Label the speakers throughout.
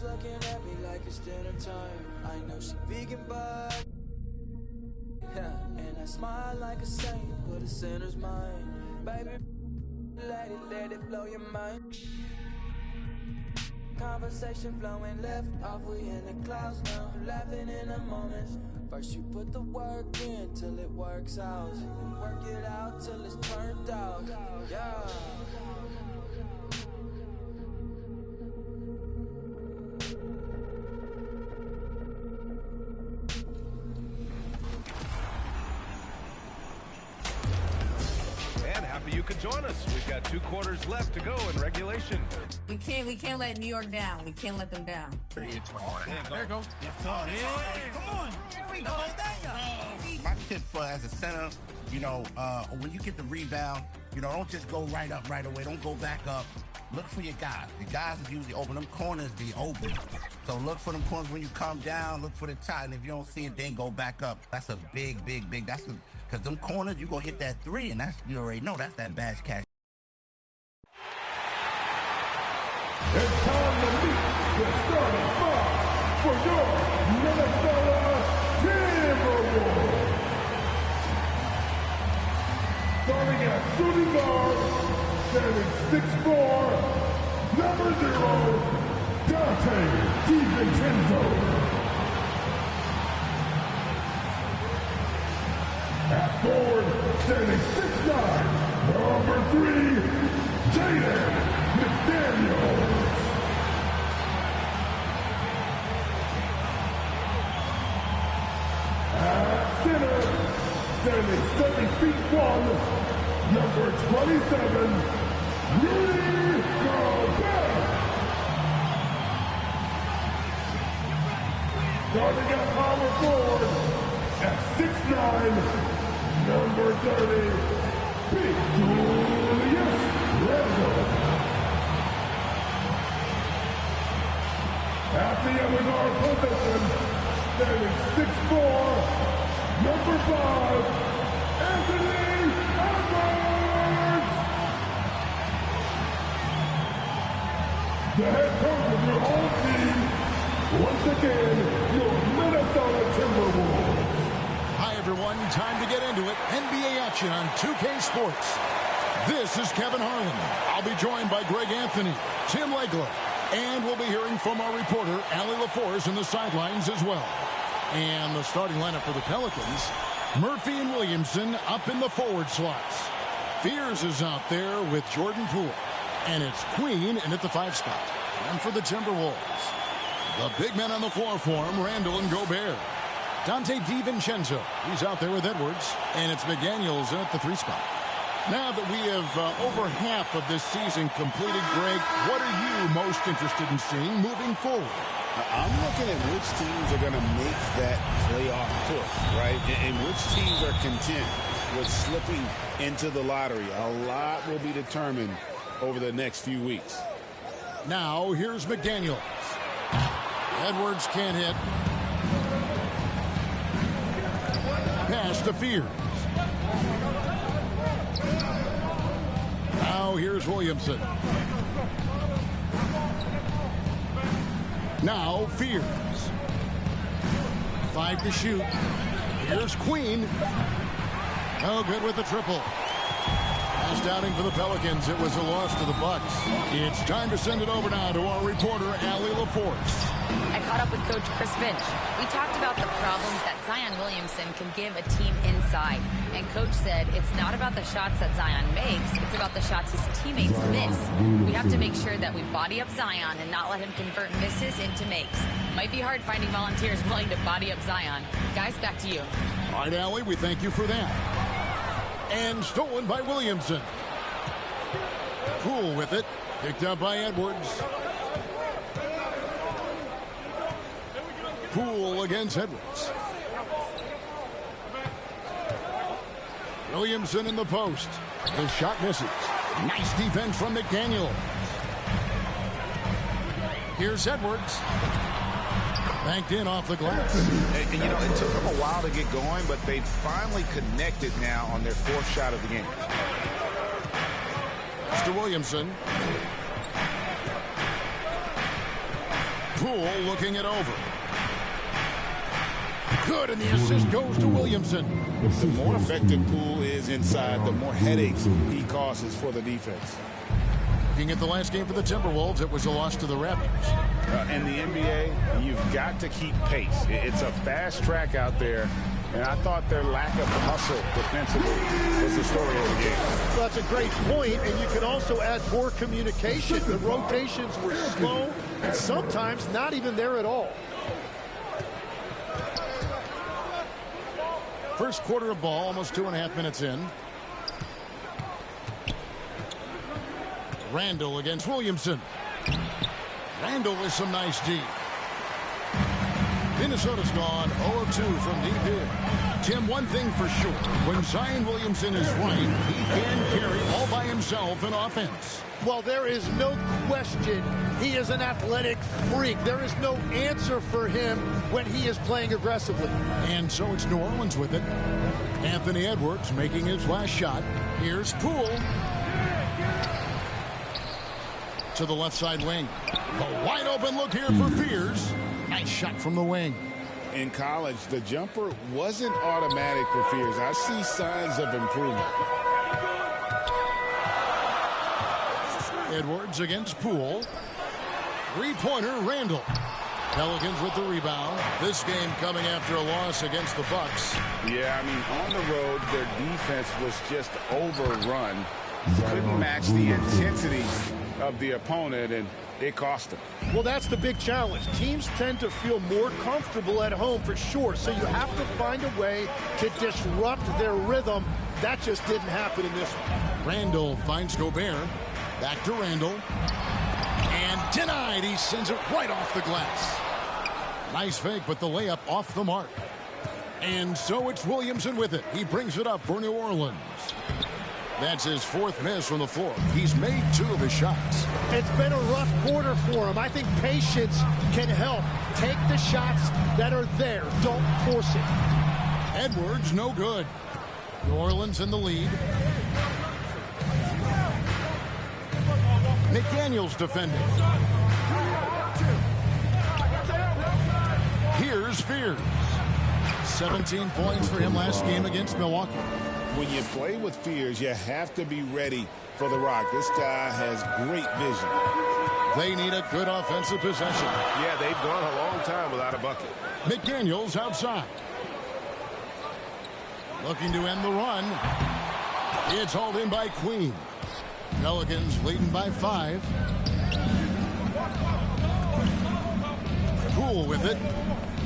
Speaker 1: looking at me like it's dinner time. I know she vegan, but yeah, and I smile like a saint, but a sinner's mind. Baby, let it blow your mind. Conversation flowing left off, we in the clouds now, laughing in the moments. First you put the work in till it works out, then work it out till it's turned out. Yeah.
Speaker 2: You could join us. We've got 2 quarters left to go in regulation.
Speaker 3: We can't let New York down. We can't let them down.
Speaker 2: There you go.
Speaker 4: Come on. Here we go. My tip for as a center, when you get the rebound, don't just go right up right away. Don't go back up. Look for your guys. The guys is usually open. Them corners be open. So look for them corners when you come down. Look for the top. And if you don't see it, then go back up. That's a big. Because them corners, you going to hit that 3, and you already know that's that bash catch.
Speaker 5: It's time to meet the starting 5 for your Minnesota Timberwolves. Starting at shooting guard, standing 6'4", number 0, Dante DiVincenzo. At forward, standing 6'9", number 3, Jaden McDaniels. At center, standing 7 feet 1, number 27, Rudy Gobert. Starting at power forward, at 6'9", number 30, Big Julius Randle. At the other guard position, standing 6'4", number 5, Anthony Edwards. The head coach of your home team, once again, your Minnesota Timberwolves.
Speaker 6: Hi, everyone. Time to get into it. NBA action on 2K Sports. This is Kevin Harlan. I'll be joined by Greg Anthony, Tim Legler, and we'll be hearing from our reporter, Allie LaForce, in the sidelines as well. And the starting lineup for the Pelicans, Murphy and Williamson up in the forward slots. Fears is out there with Jordan Poole. And it's Queen in at the 5 spot. And for the Timberwolves, the big men on the floor for him, Randle and Gobert. Dante DiVincenzo, he's out there with Edwards, and it's McDaniels at the 3 spot. Now that we have over half of this season completed, Greg, what are you most interested in seeing moving forward?
Speaker 7: I'm looking at which teams are going to make that playoff push, right? And which teams are content with slipping into the lottery. A lot will be determined over the next few weeks.
Speaker 6: Now, here's McDaniels. Edwards can't hit. Pass to Fears. Now here's Williamson. Now Fears. 5 to shoot. Here's Queen. Oh, good with the triple. Last outing for the Pelicans. It was a loss to the Bucks. It's time to send it over now to our reporter, Allie LaForce.
Speaker 8: I caught up with Coach Chris Finch. We talked about the problems that Zion Williamson can give a team inside. And Coach said it's not about the shots that Zion makes, it's about the shots his teammates miss. We have to make sure that we body up Zion and not let him convert misses into makes. Might be hard finding volunteers willing to body up Zion. Guys, back to you.
Speaker 6: All right, Allie, we thank you for that. And stolen by Williamson. Poole with it. Picked up by Edwards. Poole against Edwards. Williamson in the post. The shot misses. Nice defense from McDaniel. Here's Edwards. Banked in off the glass.
Speaker 7: And it took them a while to get going, but they finally connected now on their 4th shot of the game.
Speaker 6: Mr. Williamson. Poole looking it over. Good, and the assist goes to Williamson.
Speaker 7: The more effective Poole is inside, the more headaches he causes for the defense.
Speaker 6: Looking at the last game for the Timberwolves, it was a loss to the Raptors.
Speaker 7: In the NBA, you've got to keep pace. It's a fast track out there, and I thought their lack of hustle defensively was the story of the game.
Speaker 9: Well, that's a great point, and you can also add poor communication. The rotations were slow, and sometimes not even there at all.
Speaker 6: First quarter of ball, almost 2.5 minutes in. Randall against Williamson. Randall with some nice D. Minnesota's gone 0 of 2 from deep here. Tim, one thing for sure, when Zion Williamson is right, he can carry all by himself in offense.
Speaker 9: Well, there is no question he is an athletic freak. There is no answer for him when he is playing aggressively.
Speaker 6: And so it's New Orleans with it. Anthony Edwards making his last shot. Here's Poole. To the left side wing. A wide open look here for Fears. Nice shot from the wing.
Speaker 7: In college, the jumper wasn't automatic for Fears. I see signs of improvement.
Speaker 6: Edwards against Poole. Three-pointer, Randall. Pelicans with the rebound. This game coming after a loss against the Bucks.
Speaker 7: Yeah, I mean, on the road, their defense was just overrun. Couldn't match the intensity of the opponent, and it cost them.
Speaker 9: Well, that's the big challenge. Teams tend to feel more comfortable at home for sure, so you have to find a way to disrupt their rhythm. That just didn't happen in this one.
Speaker 6: Randall finds Gobert. Back to Randall. And denied. He sends it right off the glass. Nice fake, but the layup off the mark. And so it's Williamson with it. He brings it up for New Orleans. That's his fourth miss from the floor. He's made 2 of his shots.
Speaker 9: It's been a rough quarter for him. I think patience can help. Take the shots that are there. Don't force it.
Speaker 6: Edwards, no good. New Orleans in the lead. McDaniels defending. Here's Fears. 17 points for him last game against Milwaukee.
Speaker 7: When you play with Fears, you have to be ready for the rock. This guy has great vision.
Speaker 6: They need a good offensive possession.
Speaker 2: Yeah, they've gone a long time without a bucket.
Speaker 6: McDaniels outside. Looking to end the run. It's hauled in by Queen. Pelicans leading by 5. Poole with it.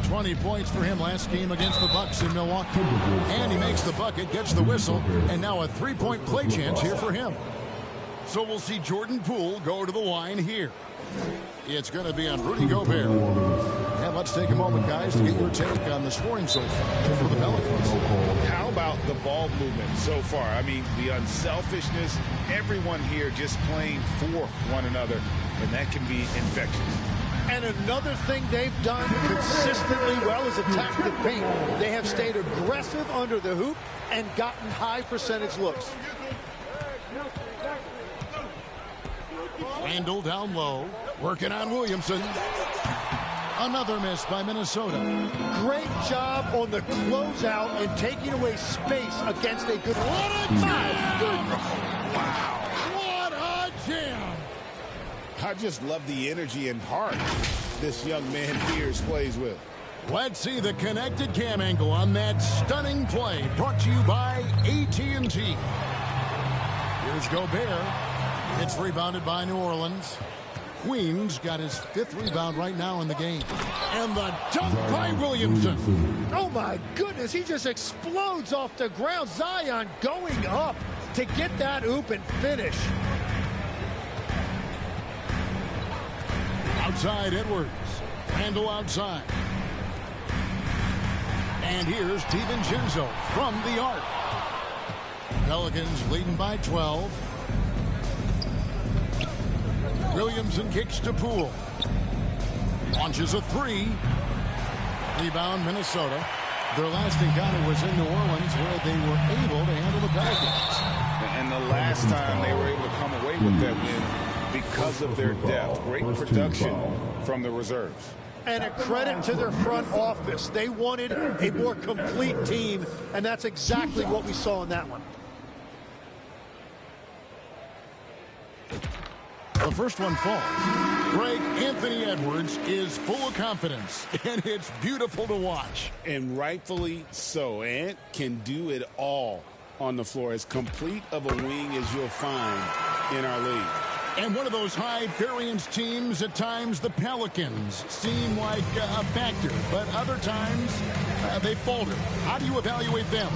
Speaker 6: 20 points for him last game against the Bucks in Milwaukee. And he makes the bucket, gets the whistle, and now a 3-point play chance here for him. So we'll see Jordan Poole go to the line here. It's going to be on Rudy Gobert. And let's take a moment, guys, to get your take on the scoring so far for the Pelicans.
Speaker 7: How about the ball movement so far? I mean, the unselfishness, everyone here just playing for one another, and that can be infectious.
Speaker 9: And another thing they've done consistently well is attack the paint. They have stayed aggressive under the hoop and gotten high percentage looks.
Speaker 6: Randall down low, working on Williamson. Another miss by Minnesota.
Speaker 9: Great job on the closeout and taking away space against a good... What a my goodness!
Speaker 6: Wow. What a jam!
Speaker 7: I just love the energy and heart this young man Fears plays with.
Speaker 6: Let's see the connected cam angle on that stunning play, brought to you by AT&T. Here's Gobert. It's rebounded by New Orleans. Queens got his 5th rebound right now in the game. And the dunk by Williamson.
Speaker 9: Oh my goodness, he just explodes off the ground. Zion going up to get that oop and finish.
Speaker 6: Outside Edwards. Randall outside. And here's DiVincenzo from the arc. Pelicans leading by 12. Williamson kicks to Poole. Launches a 3. Rebound Minnesota. Their last encounter was in New Orleans where they were able to handle the Pelicans.
Speaker 7: And the last time they were able to come away with that win because of their depth. Great production from the reserves.
Speaker 9: And a credit to their front office. They wanted a more complete team, and that's exactly what we saw in that one.
Speaker 6: The first one falls. Greg, Anthony Edwards is full of confidence, and it's beautiful to watch.
Speaker 7: And rightfully so. Ant can do it all on the floor. As complete of a wing as you'll find in our league.
Speaker 6: And one of those high-variance teams, at times the Pelicans seem like a factor, but other times they falter. How do you evaluate them?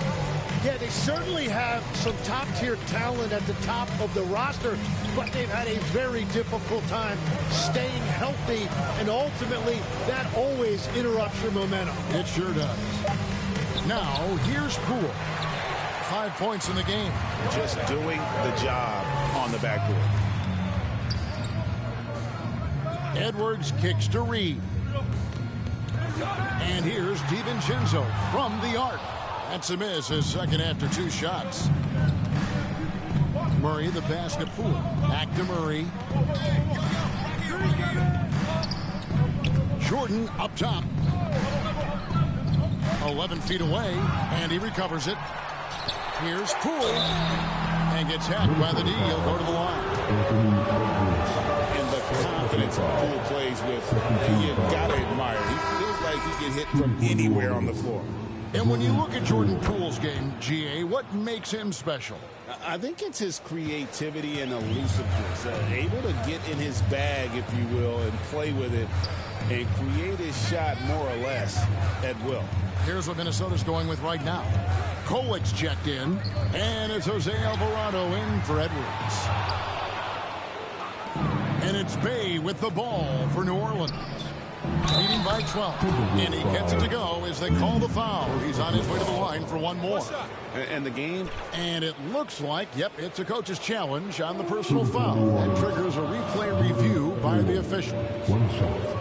Speaker 9: Yeah, they certainly have some top-tier talent at the top of the roster, but they've had a very difficult time staying healthy, and ultimately that always interrupts your momentum.
Speaker 6: It sure does. Now, here's Poole. 5 points in the game.
Speaker 7: Just doing the job on the backboard.
Speaker 6: Edwards kicks to Reed. And here's DiVincenzo from the arc. That's a miss, his second after 2 shots. Murray, the pass to Poole. Back to Murray. Jordan up top. 11 feet away, and he recovers it. Here's Poole. And gets hacked by the D. He'll go to the line.
Speaker 7: Confidence Poole plays with, you gotta admire. He feels like he can hit from anywhere on the floor.
Speaker 6: And when you look at Jordan Poole's game, GA, what makes him special?
Speaker 7: I think it's his creativity and elusiveness. Able to get in his bag, if you will, and play with it and create his shot more or less at will.
Speaker 6: Here's what Minnesota's going with right now. Kolic's checked in, and it's Jose Alvarado in for Edwards. And it's Bay with the ball for New Orleans. Leading by 12. And he gets it to go as they call the foul. He's on his way to the line for one more.
Speaker 7: And the game?
Speaker 6: And it looks like, yep, it's a coach's challenge on the personal foul. That triggers a replay review by the official.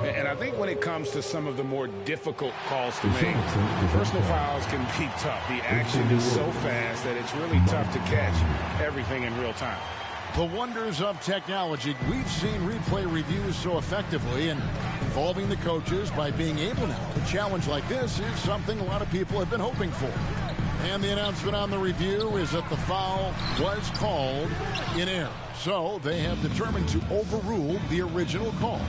Speaker 7: And I think when it comes to some of the more difficult calls to make, personal fouls can be tough. The action is so fast that it's really tough to catch everything in real time.
Speaker 6: The wonders of technology. We've seen replay reviews so effectively, and involving the coaches by being able now to challenge like this is something a lot of people have been hoping for. And the announcement on the review is that the foul was called in error. So they have determined to overrule the original call.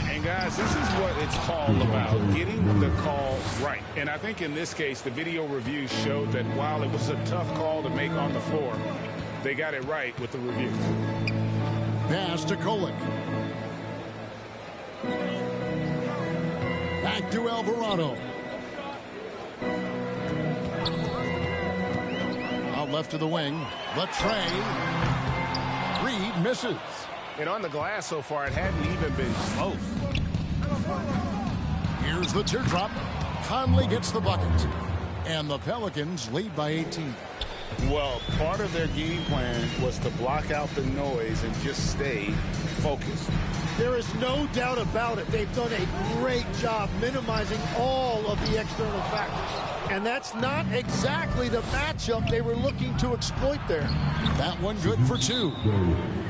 Speaker 7: And guys, this is what it's called about, getting the call right. And I think in this case, the video review showed that while it was a tough call to make on the floor, they got it right with the review.
Speaker 6: Pass to Kolick. Back to Alvarado. Out left to the wing. The tray. Reed misses.
Speaker 7: And on the glass so far, it hadn't even been close.
Speaker 6: Here's the teardrop. Conley gets the bucket. And the Pelicans lead by 18.
Speaker 7: Well, part of their game plan was to block out the noise and just stay focused.
Speaker 9: There is no doubt about it. They've done a great job minimizing all of the external factors. And that's not exactly the matchup they were looking to exploit there.
Speaker 6: That one good for 2.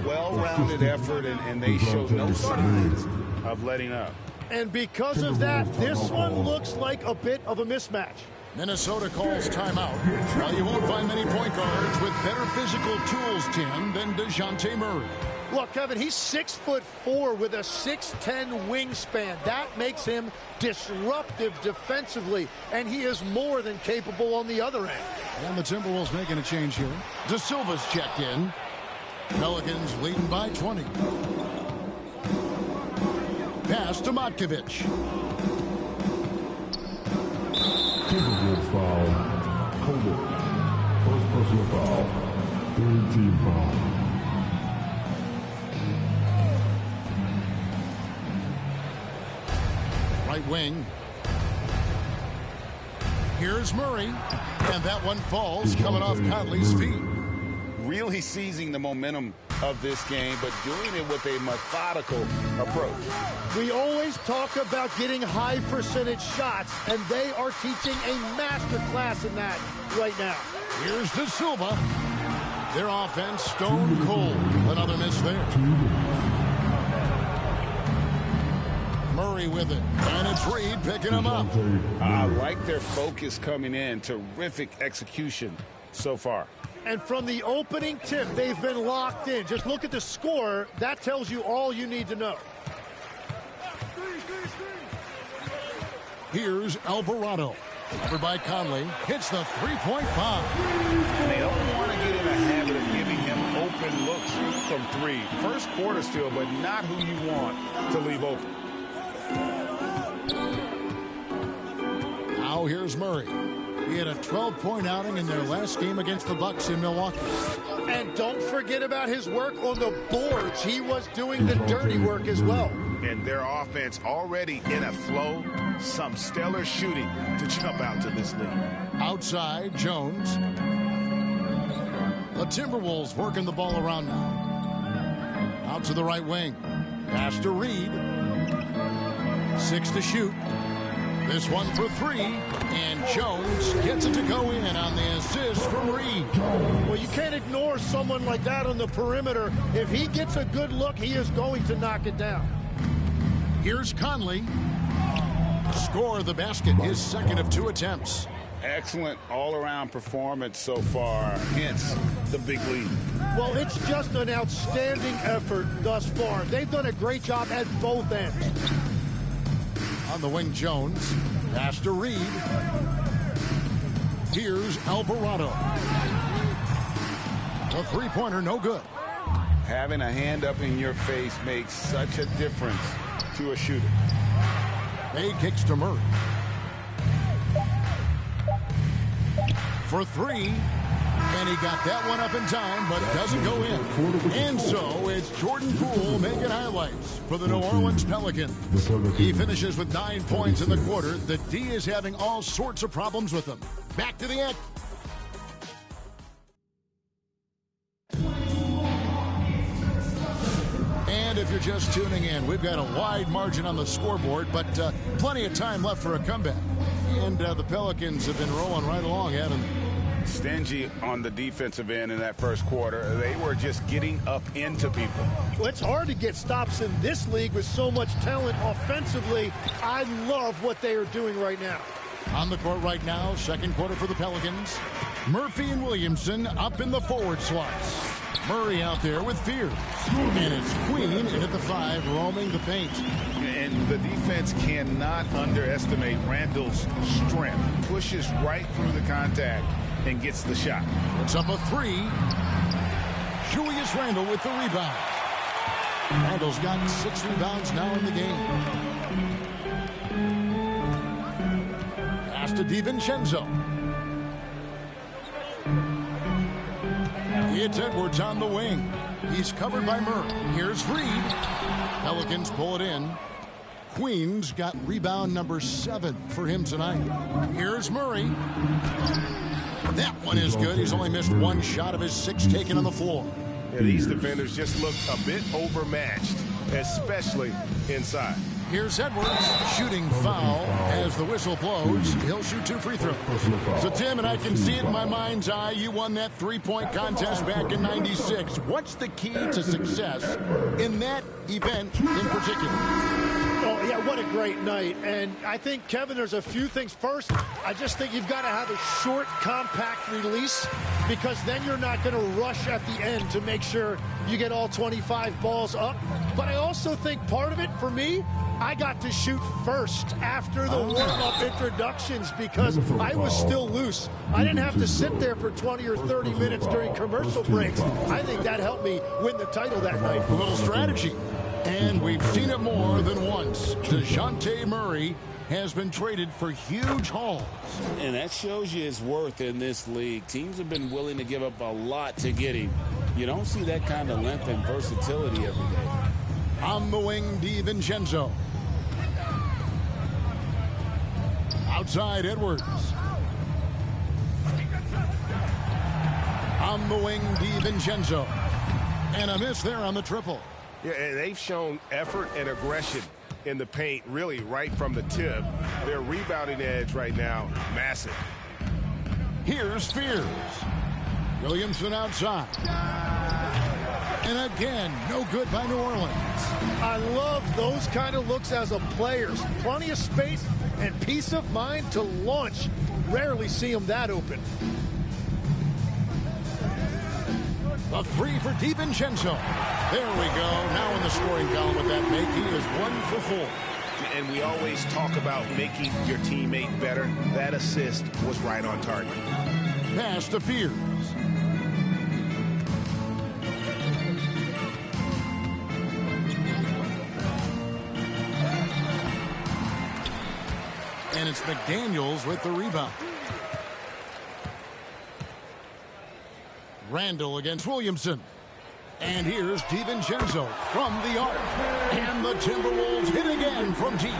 Speaker 7: Well-rounded effort, and they showed no signs of letting up.
Speaker 9: And because of that, this one looks like a bit of a mismatch.
Speaker 6: Minnesota calls timeout. Well, you won't find many point guards with better physical tools, Tim, than DeJounte Murray.
Speaker 9: Look, Kevin, he's 6'4" with a 6'10" wingspan. That makes him disruptive defensively, and he is more than capable on the other end.
Speaker 6: And the Timberwolves making a change here. De Silva's checked in. Pelicans leading by 20. Pass to Matkovic.
Speaker 5: Timberwolves foul. Kolik. First personal foul. Third team foul.
Speaker 6: Right wing. Here's Murray. And that one falls coming off Conley's feet.
Speaker 7: Really seizing the momentum of this game, but doing it with a methodical approach.
Speaker 9: We always talk about getting high percentage shots, and they are teaching a master class in that right now.
Speaker 6: Here's De Silva. Their offense stone cold. Another miss there. Murray with it. And it's Reed picking him up.
Speaker 7: I like their focus coming in. Terrific execution so far.
Speaker 9: And from the opening tip, they've been locked in. Just look at the score. That tells you all you need to know.
Speaker 6: Here's Alvarado. Covered by Conley. Hits the three-point bomb.
Speaker 7: And they don't want to get in a habit of giving him open looks from three. First quarter still, but not who you want to leave open.
Speaker 6: Now here's Murray. He had a 12-point outing in their last game against the Bucks in Milwaukee.
Speaker 9: And don't forget about his work on the boards. He was doing the dirty work as well.
Speaker 7: And their offense already in a flow. Some stellar shooting to jump out to this league.
Speaker 6: Outside, Jones. The Timberwolves working the ball around now. Out to the right wing. Pass to Reed. 6 to shoot. This one for 3. And Jones gets it to go in on the assist from Reed.
Speaker 9: Well, you can't ignore someone like that on the perimeter. If he gets a good look, he is going to knock it down.
Speaker 6: Here's Conley. Score the basket, his second of 2 attempts.
Speaker 7: Excellent all-around performance so far, hence the big lead.
Speaker 9: Well, it's just an outstanding effort thus far. They've done a great job at both ends.
Speaker 6: On the wing, Jones. Pass to Reed. Here's Alvarado. The three-pointer, no good.
Speaker 7: Having a hand up in your face makes such a difference to a shooter.
Speaker 6: Bay kicks to Murray. For 3. And he got that one up in time, but it doesn't go in. And so it's Jordan Poole making highlights for the New Orleans Pelicans. He finishes with 9 points in the quarter. The D is having all sorts of problems with him. Back to the end. And if you're just tuning in, we've got a wide margin on the scoreboard, but plenty of time left for a comeback. And the Pelicans have been rolling right along, haven't they?
Speaker 7: Stingy on the defensive end in that first quarter. They were just getting up into people.
Speaker 9: Well, it's hard to get stops in this league with so much talent offensively. I love what they are doing right now.
Speaker 6: On the court right now, second quarter for the Pelicans. Murphy and Williamson up in the forward slots. Murray out there with Fears. And it's Queen in at the 5, roaming the paint.
Speaker 7: And the defense cannot underestimate Randall's strength. Pushes right through the contact and gets the shot.
Speaker 6: It's up a 3. Julius Randle with the rebound. Randall's got 6 rebounds now in the game. Pass to DiVincenzo. It's Edwards on the wing. He's covered by Murray. Here's Reed. Pelicans pull it in. Queens got rebound number 7 for him tonight. Here's Murray. That one is good. He's only missed 1 shot of his 6 taken on the floor.
Speaker 10: Yeah, these defenders just look a bit overmatched, especially inside.
Speaker 6: Here's Edwards, shooting foul as the whistle blows. He'll shoot 2 free throws. So, Tim, and I can see it in my mind's eye, you won that 3-point contest back in '96. What's the key to success in that event in particular?
Speaker 9: Oh, yeah, what a great night. And I think, Kevin, there's a few things. First, I just think you've got to have a short, compact release, because then you're not going to rush at the end to make sure you get all 25 balls up. But I also think part of it, for me, I got to shoot first after the warm-up introductions because I was still loose. I didn't have to sit there for 20 or 30 minutes during commercial breaks. I think that helped me win the title that night.
Speaker 6: A little strategy. And we've seen it more than once. DeJounte Murray has been traded for huge hauls.
Speaker 7: And that shows you his worth in this league. Teams have been willing to give up a lot to get him. You don't see that kind of length and versatility every day.
Speaker 6: On the wing, DiVincenzo. Outside, Edwards. On the wing, DiVincenzo. And a miss there on the triple.
Speaker 10: Yeah, and they've shown effort and aggression in the paint, really right from the tip. Their rebounding edge right now, massive.
Speaker 6: Here's Fears. Williamson outside. And again, no good by New Orleans.
Speaker 9: I love those kind of looks as a player. Plenty of space and peace of mind to launch. Rarely see him that open.
Speaker 6: A three for DiVincenzo. There we go. Now in the scoring column with that make, he is 1 for 4.
Speaker 10: And we always talk about making your teammate better. That assist was right on target.
Speaker 6: Pass to Fears. And it's McDaniels with the rebound. Randall against Williamson. And here's DiVincenzo from the arc. And the Timberwolves hit again from deep.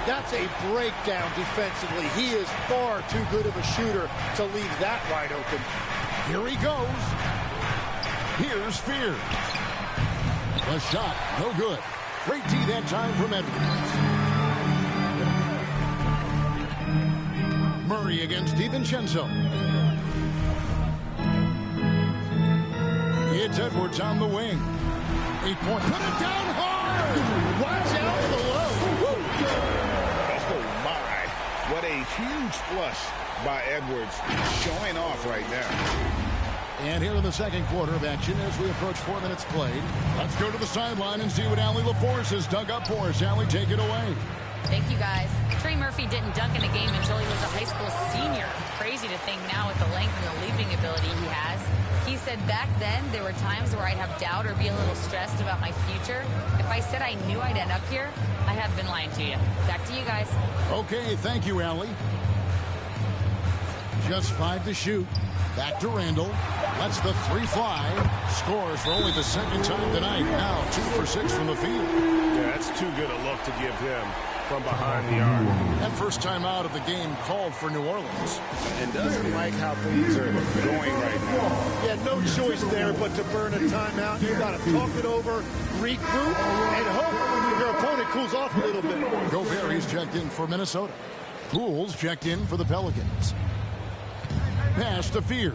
Speaker 9: That's a breakdown defensively. He is far too good of a shooter to leave that wide open.
Speaker 6: Here he goes. Here's Fear. The shot, no good. Great D that time from Edwards. Murray against DiVincenzo. It's Edwards on the wing. 8-point. Put it down hard.
Speaker 9: Watch out below.
Speaker 10: Oh, my. What a huge flush by Edwards. Showing off right now.
Speaker 6: And here in the second quarter of action as we approach 4 minutes played. Let's go to the sideline and see what Allie LaForce has dug up for us. Allie, take it away.
Speaker 8: Thank you, guys. Trey Murphy didn't dunk in a game until he was a high school senior. Crazy to think now with the length and the leaping ability he has. He said back then there were times where I'd have doubt or be a little stressed about my future. If I said I knew I'd end up here, I have been lying to you. Back to you guys.
Speaker 6: Okay, thank you, Allie. Just 5 to shoot. Back to Randall. Lets the 3 fly. Scores for only the second time tonight. Now 2 for 6 from the field.
Speaker 10: Yeah, that's too good a look to give him from behind the arc.
Speaker 6: That first time out of the game called for New Orleans.
Speaker 10: And doesn't like how things are going right now.
Speaker 9: Yeah, no choice there but to burn a timeout. You got to talk it over, regroup, and hope your opponent cools off a little bit.
Speaker 6: Gobert checked in for Minnesota. Pools checked in for the Pelicans. Pass to Fears.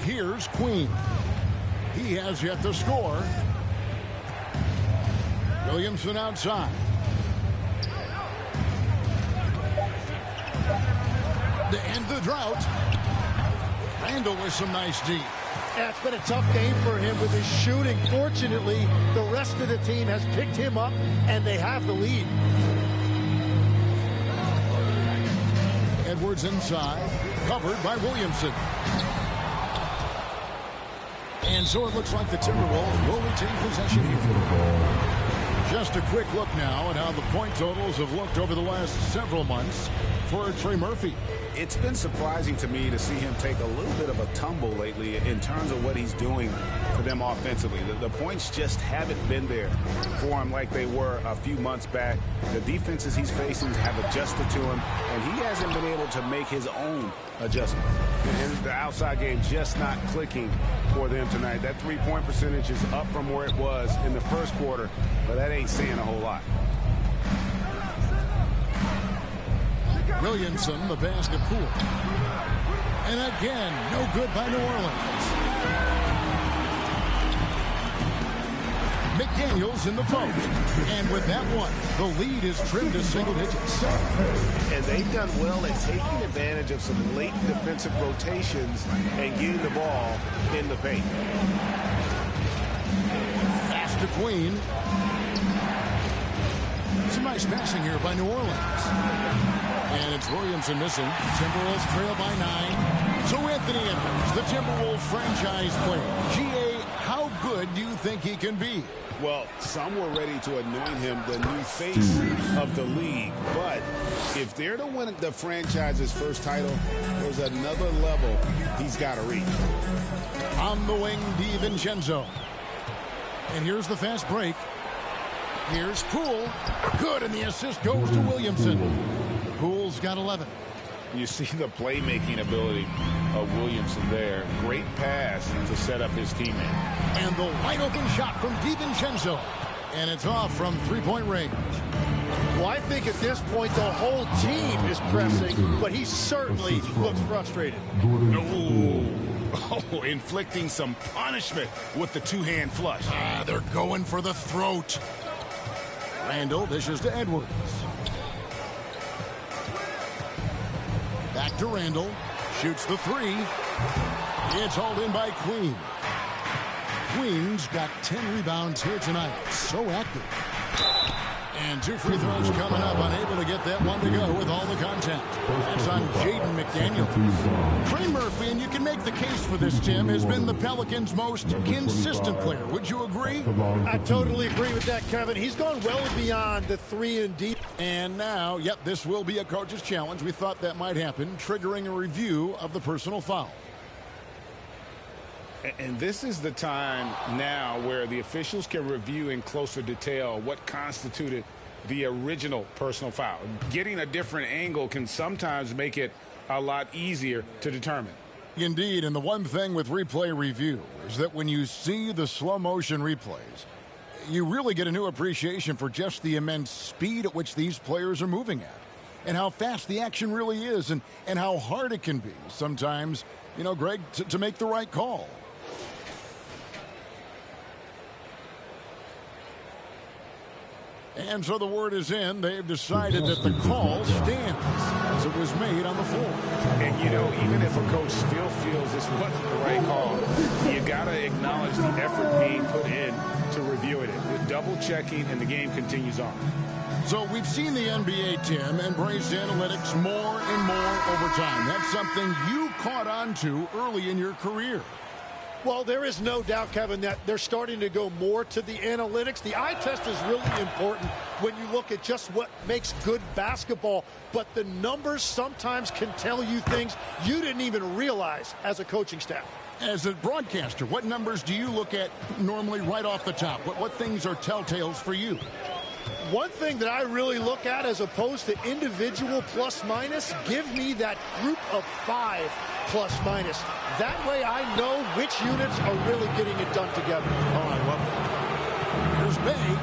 Speaker 6: Here's Queen. He has yet to score. Williamson outside. To end the drought. Randall with some nice D.
Speaker 9: Yeah, it's been a tough game for him with his shooting. Fortunately, the rest of the team has picked him up, and they have the lead.
Speaker 6: Edwards inside, covered by Williamson. And so it looks like the Timberwolves will retain possession here. Just a quick look now at how the point totals have looked over the last several months for Trey Murphy.
Speaker 7: It's been surprising to me to see him take a little bit of a tumble lately in terms of what he's doing for them offensively. The points just haven't been there for him like they were a few months back. The defenses he's facing have adjusted to him, and he hasn't been able to make his own adjustments.
Speaker 10: And the outside game just not clicking for them tonight. That three-point percentage is up from where it was in the first quarter, but that ain't saying a whole lot.
Speaker 6: Williamson, the pass to Poole. And again, no good by New Orleans. McDaniels in the post. And with that one, the lead is trimmed to single digits.
Speaker 10: And they've done well at taking advantage of some late defensive rotations and getting the ball in the paint.
Speaker 6: Pass to Queen. Some nice passing here by New Orleans. And it's Williamson missing. Timberwolves trail by 9. So Anthony Edwards, the Timberwolves franchise player. G.A., how good do you think he can be?
Speaker 7: Well, some were ready to anoint him the new face of the league. But if they're to win the franchise's first title, there's another level he's got to reach.
Speaker 6: On the wing, DiVincenzo. And here's the fast break. Here's Poole. Good, and the assist goes to Williamson. Poole's got 11.
Speaker 7: You see the playmaking ability of Williamson there. Great pass to set up his teammate.
Speaker 6: And the wide open shot from DiVincenzo. And it's off from three-point range.
Speaker 9: Well, I think at this point the whole team is pressing, but he certainly looks frustrated.
Speaker 7: Ooh.
Speaker 10: Oh, inflicting some punishment with the two-hand flush.
Speaker 6: They're going for the throat. Randall dishes to Edwards. Back to Randall. Shoots the three. It's hauled in by Queen. Queen's got 10 rebounds here tonight. So active. And 2 free throws coming up. Unable to get that one to go with all the contact. That's on Jaden McDaniel. Trey Murphy, and you can make the case for this, Tim, has been the Pelicans' most consistent player. Would you agree?
Speaker 9: I totally agree with that, Kevin. He's gone well beyond the 3-and-D.
Speaker 6: And now, yep, this will be a coach's challenge. We thought that might happen, triggering a review of the personal foul.
Speaker 10: And this is the time now where the officials can review in closer detail what constituted the original personal foul. Getting a different angle can sometimes make it a lot easier to determine.
Speaker 6: Indeed, and the one thing with replay review is that when you see the slow motion replays, you really get a new appreciation for just the immense speed at which these players are moving at, and how fast the action really is, and how hard it can be sometimes, you know, Greg, to make the right call. And so the word is in. They've decided that the call stands as it was made on the floor.
Speaker 10: And, you know, even if a coach still feels this wasn't the right call, you got to acknowledge the effort being put in to reviewing it. The double checking, and the game continues on.
Speaker 6: So we've seen the NBA, Tim, embrace analytics more and more over time. That's something you caught on to early in your career.
Speaker 9: Well, there is no doubt, Kevin, that they're starting to go more to the analytics. The eye test is really important when you look at just what makes good basketball. But the numbers sometimes can tell you things you didn't even realize as a coaching staff.
Speaker 6: As a broadcaster, what numbers do you look at normally right off the top? What things are telltales for you?
Speaker 9: One thing that I really look at as opposed to individual plus-minus, give me that group of 5 plus-minus. That way I know which units are really getting it done together.
Speaker 6: Oh, I love that. Here's Bay.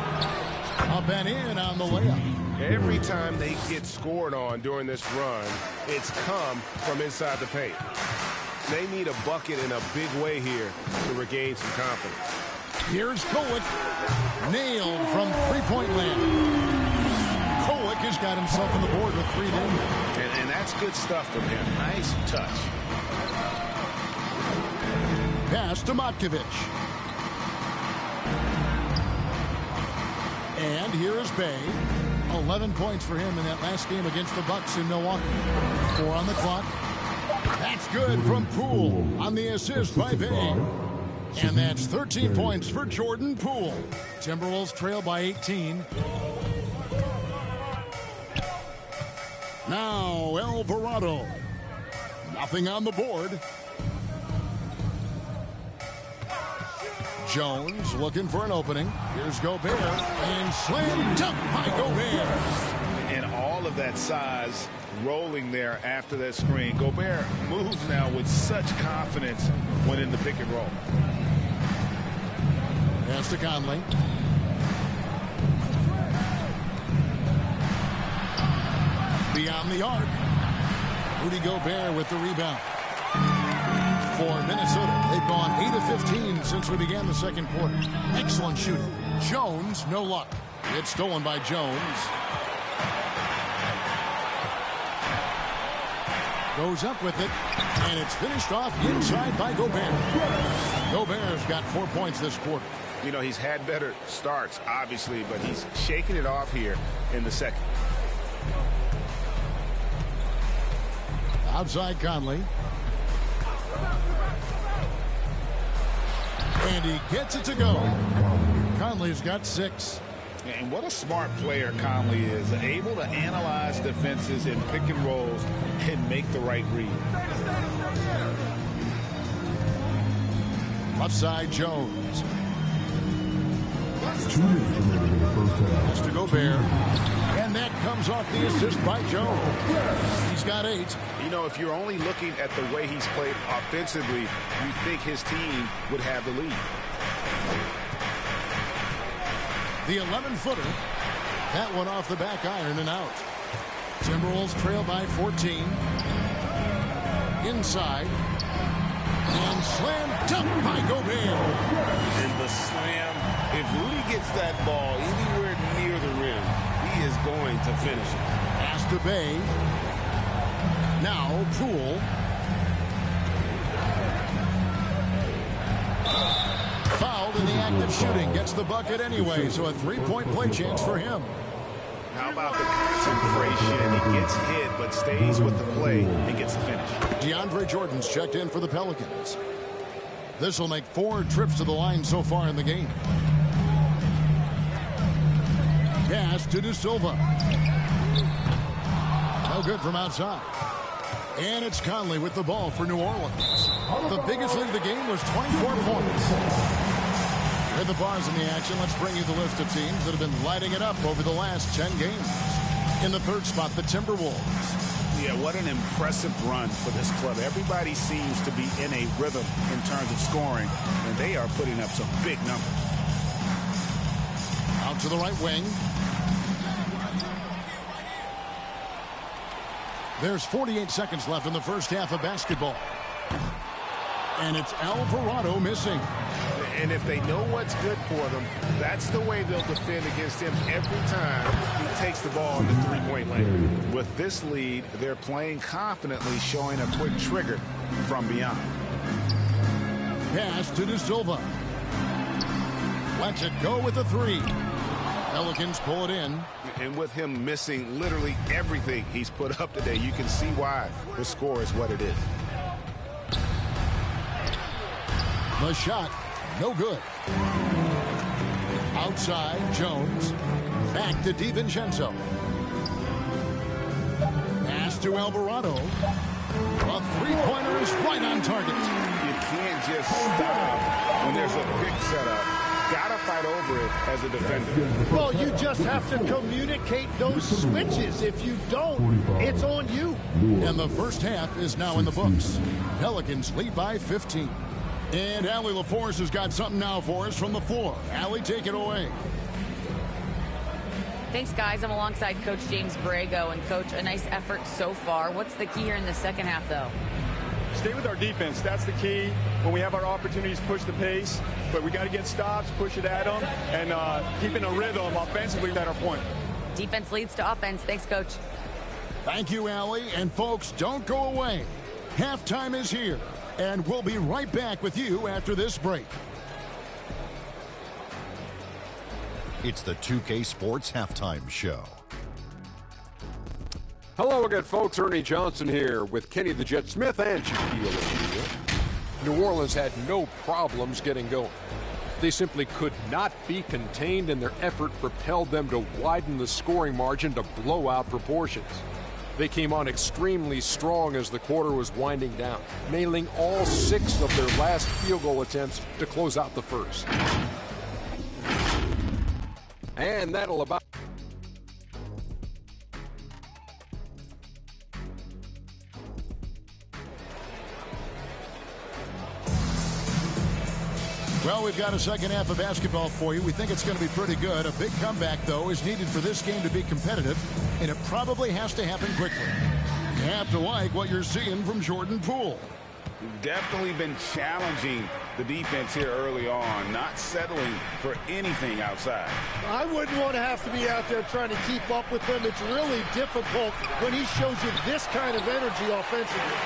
Speaker 6: Up and in on the layup.
Speaker 10: Every time they get scored on during this run, it's come from inside the paint. They need a bucket in a big way here to regain some confidence.
Speaker 6: Here's Kowick. Nailed from three-point land. Kowick has got himself on the board with 3 down.
Speaker 10: And that's good stuff from him. Nice touch.
Speaker 6: Pass to Matkovic. And here is Bay. 11 points for him in that last game against the Bucks in Milwaukee. 4 on the clock. That's good from Poole on the assist by Bay. And that's 13 points for Jordan Poole. Timberwolves trail by 18. Now Alvarado. Nothing on the board. Jones looking for an opening. Here's Gobert. And slam dunk by Gobert.
Speaker 10: And all of that size rolling there after that screen. Gobert moves now with such confidence when in the pick and roll.
Speaker 6: Pass to Conley. Beyond the arc. Rudy Gobert with the rebound. For Minnesota, they've gone 8 of 15 since we began the second quarter. Excellent shooting. Jones, no luck. It's stolen by Jones. Goes up with it, and it's finished off inside by Gobert. Gobert's got 4 points this quarter.
Speaker 10: You know, he's had better starts, obviously, but he's shaking it off here in the second.
Speaker 6: Outside Conley. And he gets it to go. Conley's got 6.
Speaker 10: And what a smart player Conley is. Able to analyze defenses in pick and rolls and make the right read.
Speaker 6: Left side Jones.
Speaker 5: 2 minutes remaining in the first half.
Speaker 6: That's to Gobert. And that comes off the assist by Jones. He's got 8.
Speaker 10: You know, if you're only looking at the way he's played offensively, you think his team would have the lead.
Speaker 6: The 11-footer. That one off the back iron and out. Timberwolves trail by 14. Inside. And slam dunk by Gobert.
Speaker 7: And the slam, if Rudy gets that ball anywhere near the rim, he is going to finish it.
Speaker 6: Pass to Bay. Now Poole. Fouled in the act of shooting. Gets the bucket anyway, so a three-point play chance for him.
Speaker 7: How about the concentration? He gets hit, but stays with the play and gets the finish.
Speaker 6: DeAndre Jordan's checked in for the Pelicans. This will make 4 trips to the line so far in the game. Pass to De Silva. No good from outside. And it's Conley with the ball for New Orleans. The biggest lead of the game was 24 points. With the bars in the action, let's bring you the list of teams that have been lighting it up over the last 10 games. In the third spot, the Timberwolves.
Speaker 7: Yeah, what an impressive run for this club. Everybody seems to be in a rhythm in terms of scoring, and they are putting up some big numbers.
Speaker 6: Out to the right wing. There's 48 seconds left in the first half of basketball. And it's Alvarado missing.
Speaker 7: And if they know what's good for them, that's the way they'll defend against him every time he takes the ball in the three-point lane. With this lead, they're playing confidently, showing a quick trigger from beyond.
Speaker 6: Pass to De Silva. Lets it go with the 3. Pelicans pull it in.
Speaker 7: And with him missing literally everything he's put up today, you can see why the score is what it is.
Speaker 6: The shot, no good. Outside, Jones. Back to DiVincenzo. Pass to Alvarado. A three-pointer is right on target.
Speaker 7: You can't just stop when there's a big setup. Gotta fight over it as a defender.
Speaker 9: Well, you just have to communicate those switches. If you don't, it's on you.
Speaker 6: And the first half is now in the books. Pelicans lead by 15. And Allie LaForce has got something now for us from the floor. Allie, take it away.
Speaker 8: Thanks, guys. I'm alongside Coach James Borrego. And, Coach, a nice effort so far. What's the key here in the second half, though?
Speaker 11: Stay with our defense. That's the key. When we have our opportunities, push the pace. But we got to get stops, push it at them, and keeping a rhythm offensively at our point.
Speaker 8: Defense leads to offense. Thanks, Coach.
Speaker 6: Thank you, Allie. And, folks, don't go away. Halftime is here. And we'll be right back with you after this break.
Speaker 12: It's the 2K Sports Halftime Show.
Speaker 13: Hello again, folks. Ernie Johnson here with Kenny the Jet Smith and Shaquille O'Neal. New Orleans had no problems getting going. They simply could not be contained, and their effort propelled them to widen the scoring margin to blowout proportions. They came on extremely strong as the quarter was winding down, nailing all 6 of their last field goal attempts to close out the first. And that'll about...
Speaker 6: Well, we've got a second half of basketball for you. We think it's going to be pretty good. A big comeback, though, is needed for this game to be competitive, and it probably has to happen quickly. You have to like what you're seeing from Jordan Poole.
Speaker 7: Definitely been challenging the defense here early on, not settling for anything outside.
Speaker 9: I wouldn't want to have to be out there trying to keep up with him. It's really difficult when he shows you this kind of energy offensively.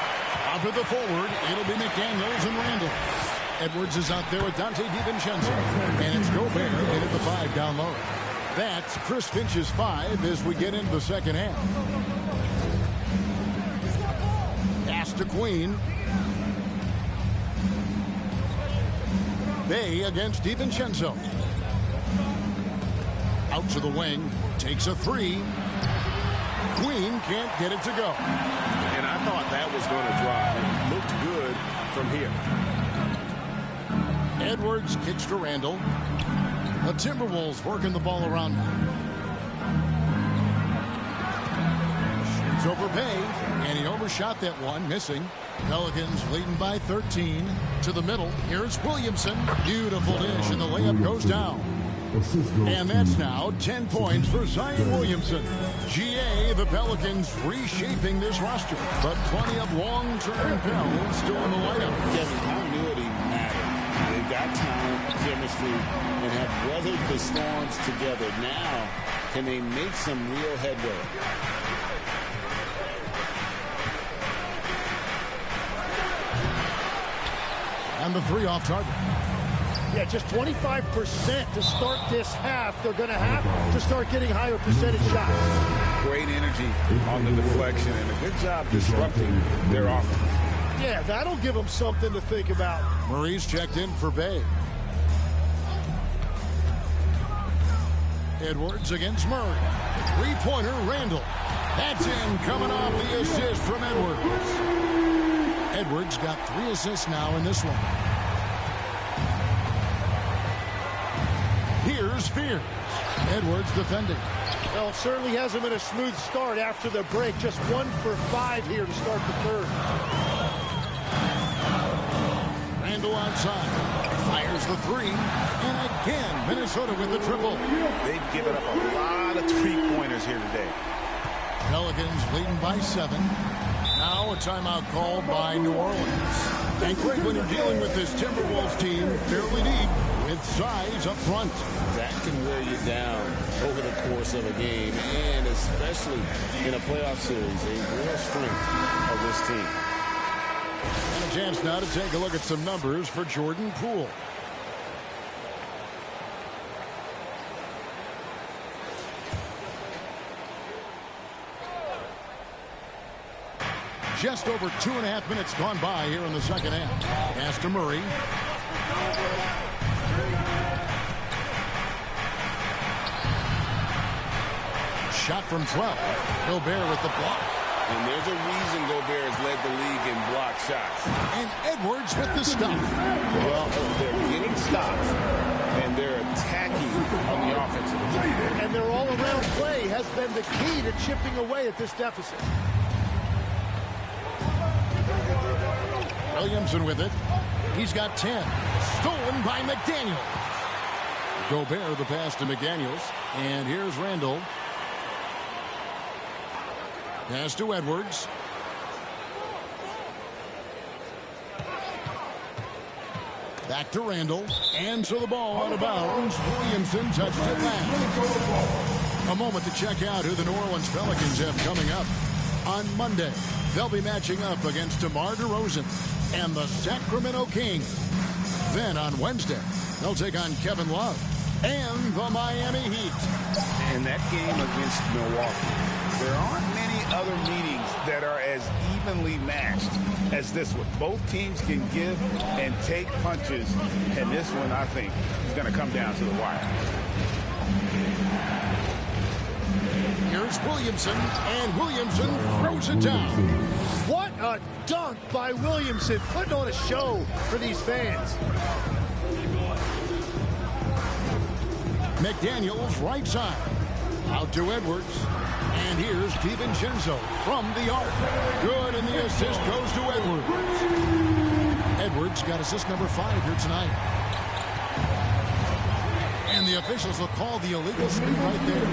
Speaker 6: Out to the forward, it'll be McDaniels and Randall. Edwards is out there with Dante DiVincenzo. And it's Gobert in at the 5 down low. That's Chris Finch's 5 as we get into the second half. Pass to Queen. Bay against DiVincenzo. Out to the wing. Takes a 3. Queen can't get it to go.
Speaker 7: And I thought that was going to drop. It looked good from here.
Speaker 6: Edwards kicks to Randall. The Timberwolves working the ball around now. Shoots over Bay, and he overshot that one, missing. Pelicans leading by 13. To the middle, here's Williamson. Beautiful dish, and the layup goes down. And that's now 10 points for Zion Williamson. GA, the Pelicans reshaping this roster, but plenty of long-term talent still in the lineup.
Speaker 7: Kevin, continuity matters. They've got talent, chemistry, and have weathered the storms together. Now, can they make some real headway?
Speaker 6: And the three off target.
Speaker 9: Yeah, just 25% to start this half. They're going to have to start getting higher percentage shots.
Speaker 10: Great energy on the deflection and a good job disrupting their offense.
Speaker 9: Yeah, that'll give them something to think about.
Speaker 6: Murray's checked in for Bay. Edwards against Murray. Three-pointer, Randall. That's in, coming off the assist from Edwards. Edwards got 3 assists now in this one. Here's Spears. Edwards defending.
Speaker 9: Well, it certainly hasn't been a smooth start after the break. Just 1 for 5 here to start the third.
Speaker 6: Randall outside. Fires the three. And again, Minnesota with the triple.
Speaker 7: They've given up a lot of three-pointers here today.
Speaker 6: Pelicans leading by 7. Now a timeout called by New Orleans. And Greg, when you're dealing with this Timberwolves team, fairly deep, with size up front.
Speaker 7: That can wear you down over the course of a game, and especially in a playoff series, a real strength of this team.
Speaker 6: And a chance now to take a look at some numbers for Jordan Poole. Just over 2.5 minutes gone by here in the second half. Pass to Murray. Shot from 12. Gobert with the block.
Speaker 7: And there's a reason Gobert has led the league in block shots.
Speaker 6: And Edwards with the stuff.
Speaker 7: Well, they're getting stops, and they're attacking on the offensive end.
Speaker 9: And their all-around play has been the key to chipping away at this deficit.
Speaker 6: Williamson with it. He's got 10. Stolen by McDaniels. Gobert the pass to McDaniels. And here's Randall. Pass to Edwards. Back to Randall. And so the ball out of bounds. Williamson touched it last. A moment to check out who the New Orleans Pelicans have coming up. On Monday, they'll be matching up against DeMar DeRozan and the Sacramento Kings. Then on Wednesday, they'll take on Kevin Love and the Miami Heat.
Speaker 7: And that game against Milwaukee, there aren't many other meetings that are as evenly matched as this one. Both teams can give and take punches, and this one, I think, is going to come down to the wire.
Speaker 6: Here's Williamson, and Williamson throws it down.
Speaker 9: What a dunk by Williamson, putting on a show for these fans.
Speaker 6: McDaniels right side. Out to Edwards. And here's DiVincenzo from the arc. Good, and the assist goes to Edwards. Edwards got assist number 5 here tonight. And the officials will call the illegal screen right there.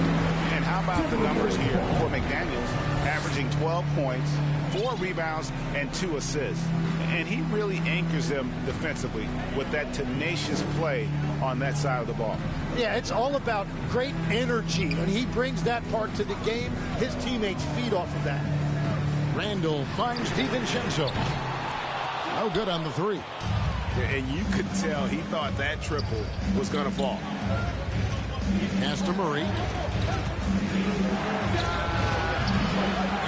Speaker 7: And how about the numbers here for McDaniels, averaging 12 points, 4 rebounds, and 2 assists. And he really anchors them defensively with that tenacious play on that side of the ball.
Speaker 9: Yeah, it's all about great energy, and he brings that part to the game. His teammates feed off of that.
Speaker 6: Randall finds DiVincenzo. No good on the 3.
Speaker 7: And you could tell he thought that triple was going to fall.
Speaker 6: Pass to Murray.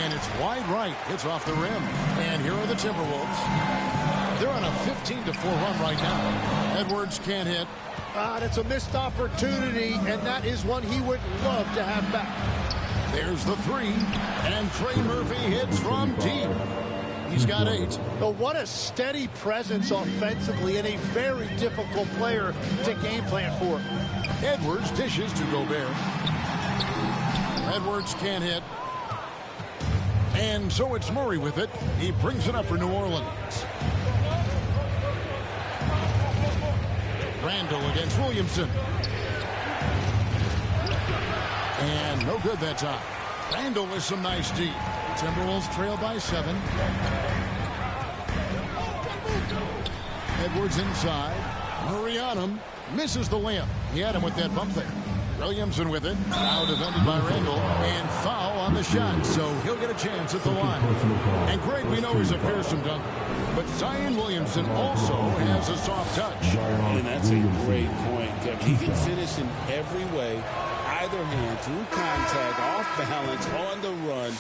Speaker 6: And it's wide right. It's off the rim. And here are the Timberwolves. They're on a 15-4 run right now. Edwards can't hit.
Speaker 9: That's a missed opportunity, and that is one he would love to have back.
Speaker 6: There's the 3. And Trey Murphy hits from deep. He's got 8.
Speaker 9: But what a steady presence offensively and a very difficult player to game plan for.
Speaker 6: Edwards dishes to Gobert. Edwards can't hit. And so it's Murray with it. He brings it up for New Orleans. Randall against Williamson. And no good that time. Randall with some nice D. Timberwolves trail by 7. Edwards inside. Murray on him. Misses the layup. He had him with that bump there. Williamson with it. Now defended by Randall. And foul on the shot. So he'll get a chance at the line. And Greg, we know he's a fearsome dunker. But Zion Williamson also has a soft touch.
Speaker 7: And that's a great point, Kevin. He can finish in every way. Either hand, through contact, off balance, on the run.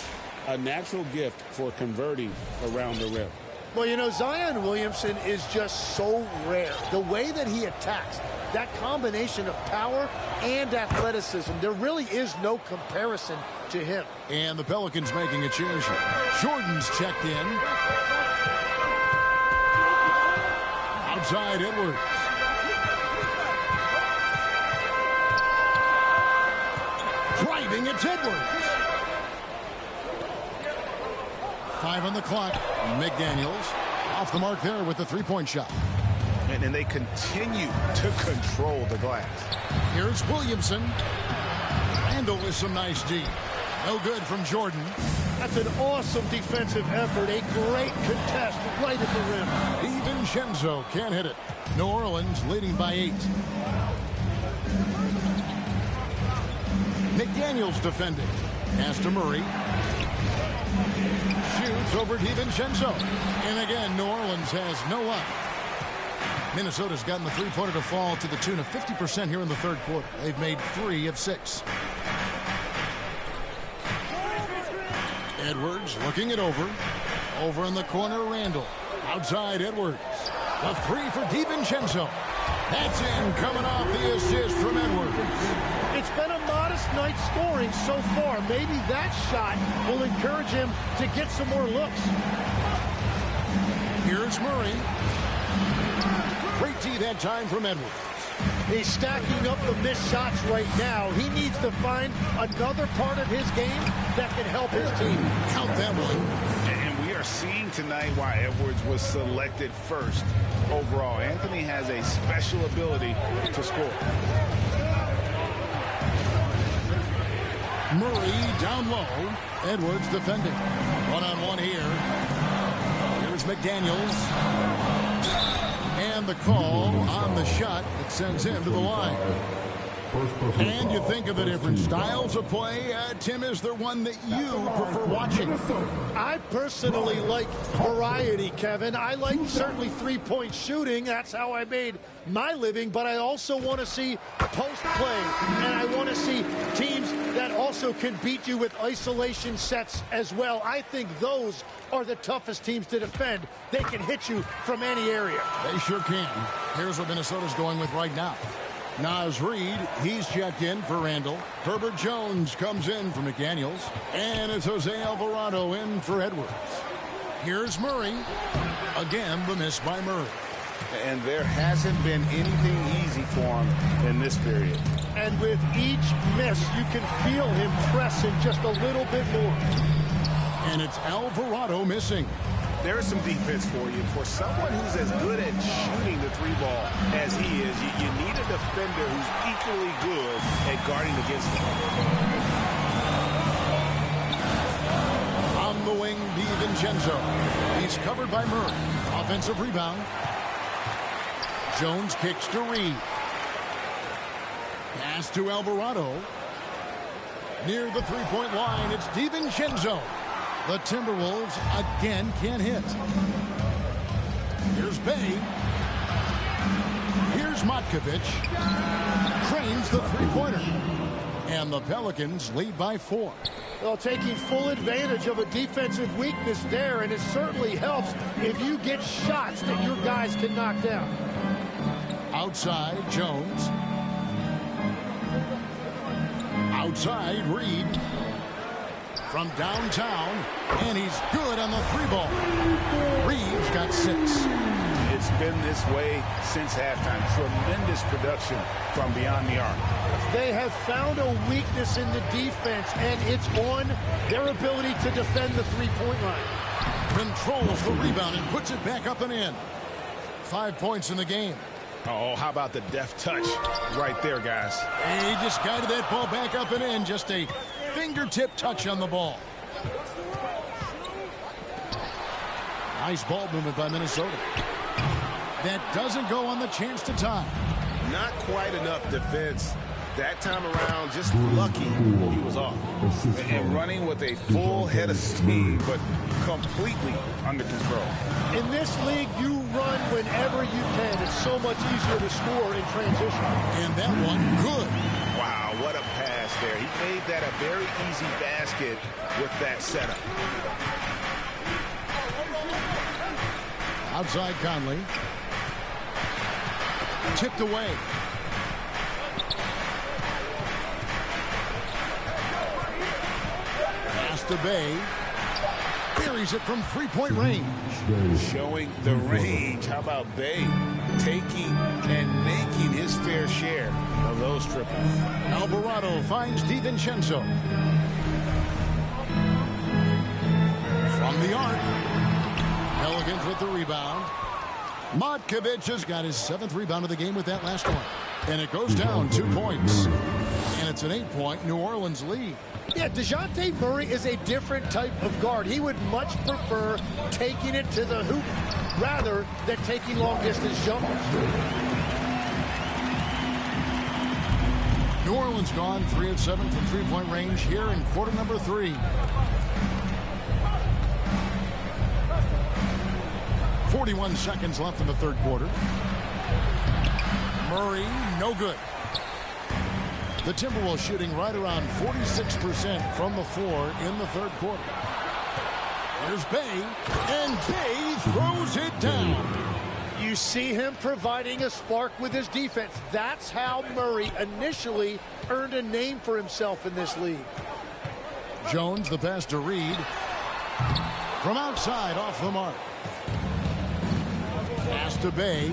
Speaker 7: A natural gift for converting around the rim.
Speaker 9: Well, you know, Zion Williamson is just so rare. The way that he attacks, that combination of power and athleticism, there really is no comparison to him.
Speaker 6: And the Pelicans making a change here. Jordan's checked in. Outside Edwards. Driving, it's Edwards. 5 on the clock. McDaniels off the mark there with the three-point shot.
Speaker 10: And they continue to control the glass.
Speaker 6: Here's Williamson. Randall with some nice D. No good from Jordan.
Speaker 9: That's an awesome defensive effort. A great contest right at the rim.
Speaker 6: DiVincenzo can't hit it. New Orleans leading by 8. McDaniels defending. Pass to Murray. Shoots over DiVincenzo. And again, New Orleans has no luck. Minnesota's gotten the three-pointer to fall to the tune of 50% here in the third quarter. They've made 3 of 6. Edwards looking it over. Over in the corner, Randall. Outside Edwards. The 3 for DiVincenzo. That's in, coming off the assist from Edwards.
Speaker 9: It's been a modest night scoring so far. Maybe that shot will encourage him to get some more looks.
Speaker 6: Here's Murray. Great D that time from Edwards.
Speaker 9: He's stacking up the missed shots right now. He needs to find another part of his game that can help his team.
Speaker 6: Count that one.
Speaker 10: And we are seeing tonight why Edwards was selected first overall. Anthony has a special ability to score.
Speaker 6: Murray down low. Edwards defending. One-on-one here. Here's McDaniels. And the call on the shot that sends him to the line. And you think of the different styles of play. Tim, is there one that you prefer watching?
Speaker 9: I personally like variety, Kevin. I like certainly three-point shooting. That's how I made my living. But I also want to see post play. And I want to see teams that also can beat you with isolation sets as well. I think those are the toughest teams to defend. They can hit you from any area.
Speaker 6: They sure can. Here's what Minnesota's going with right now. Naz Reid, he's checked in for Randall. Herbert Jones comes in for McDaniels. And it's Jose Alvarado in for Edwards. Here's Murray. Again, the miss by Murray.
Speaker 10: And there hasn't been anything easy for him in this period.
Speaker 9: And with each miss, you can feel him pressing just a little bit more.
Speaker 6: And it's Alvarado missing.
Speaker 10: There is some defense for you. For someone who's as good at shooting the three ball as he is, you need a defender who's equally good at guarding against him.
Speaker 6: On the wing, DiVincenzo. He's covered by Murray. Offensive rebound. Jones kicks to Reid. Pass to Alvarado. Near the three-point line, it's DiVincenzo. The Timberwolves again can't hit. Here's Bay. Here's Matkovic. Cranes the three-pointer. And the Pelicans lead by 4.
Speaker 9: Well, taking full advantage of a defensive weakness there, and it certainly helps if you get shots that your guys can knock down.
Speaker 6: Outside, Jones. Outside, Reid. From downtown, and he's good on the three ball. Reid's got 6.
Speaker 10: It's been this way since halftime. Tremendous production from beyond the arc.
Speaker 9: They have found a weakness in the defense, and it's on their ability to defend the three-point line.
Speaker 6: Controls the rebound and puts it back up and in. 5 points in the game.
Speaker 10: Oh, how about the deft touch right there, guys?
Speaker 6: He just guided that ball back up and in. Just a fingertip touch on the ball. Nice ball movement by Minnesota. That doesn't go on the chance to tie.
Speaker 7: Not quite enough defense that time around. Just lucky he was off.
Speaker 10: And running with a full head of steam, but completely under control.
Speaker 9: In this league, you run whenever you can. It's so much easier to score in transition.
Speaker 6: And that one, good.
Speaker 7: Wow, what a pass there. He made that a very easy basket with that setup.
Speaker 6: Outside Conley. Tipped away. Pass to Bay. Buries it from three-point range.
Speaker 7: Showing the range. How about Bay taking and making his fair share of those triples.
Speaker 6: Alvarado finds DiVincenzo. From the arc. Pelicans with the rebound. Matkovic has got his 7th rebound of the game with that last one. And it goes down 2 points. And it's an 8-point New Orleans lead.
Speaker 9: Yeah, DeJounte Murray is a different type of guard. He would much prefer taking it to the hoop rather than taking long-distance jumpers.
Speaker 6: New Orleans gone 3 of 7 from three-point range here in quarter number 3. 41 seconds left in the third quarter. Murray, no good. The Timberwolves shooting right around 46% from the floor in the third quarter. Here's Bay, and Bay throws it down.
Speaker 9: You see him providing a spark with his defense. That's how Murray initially earned a name for himself in this league.
Speaker 6: Jones, the pass to Reed. From outside, off the mark. Pass to Bay.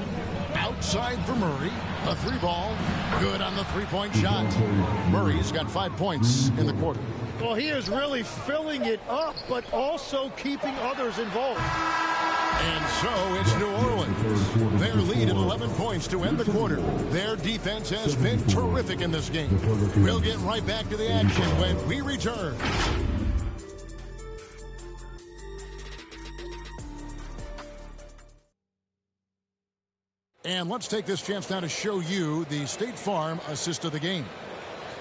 Speaker 6: Outside for Murray. A 3-ball. Good on the three-point shot. Murray's got 5 points in the quarter.
Speaker 9: Well, he is really filling it up, but also keeping others involved.
Speaker 6: And so it's New Orleans. Their lead at 11 points to end the quarter. Their defense has been terrific in this game. We'll get right back to the action when we return. And let's take this chance now to show you the State Farm assist of the game.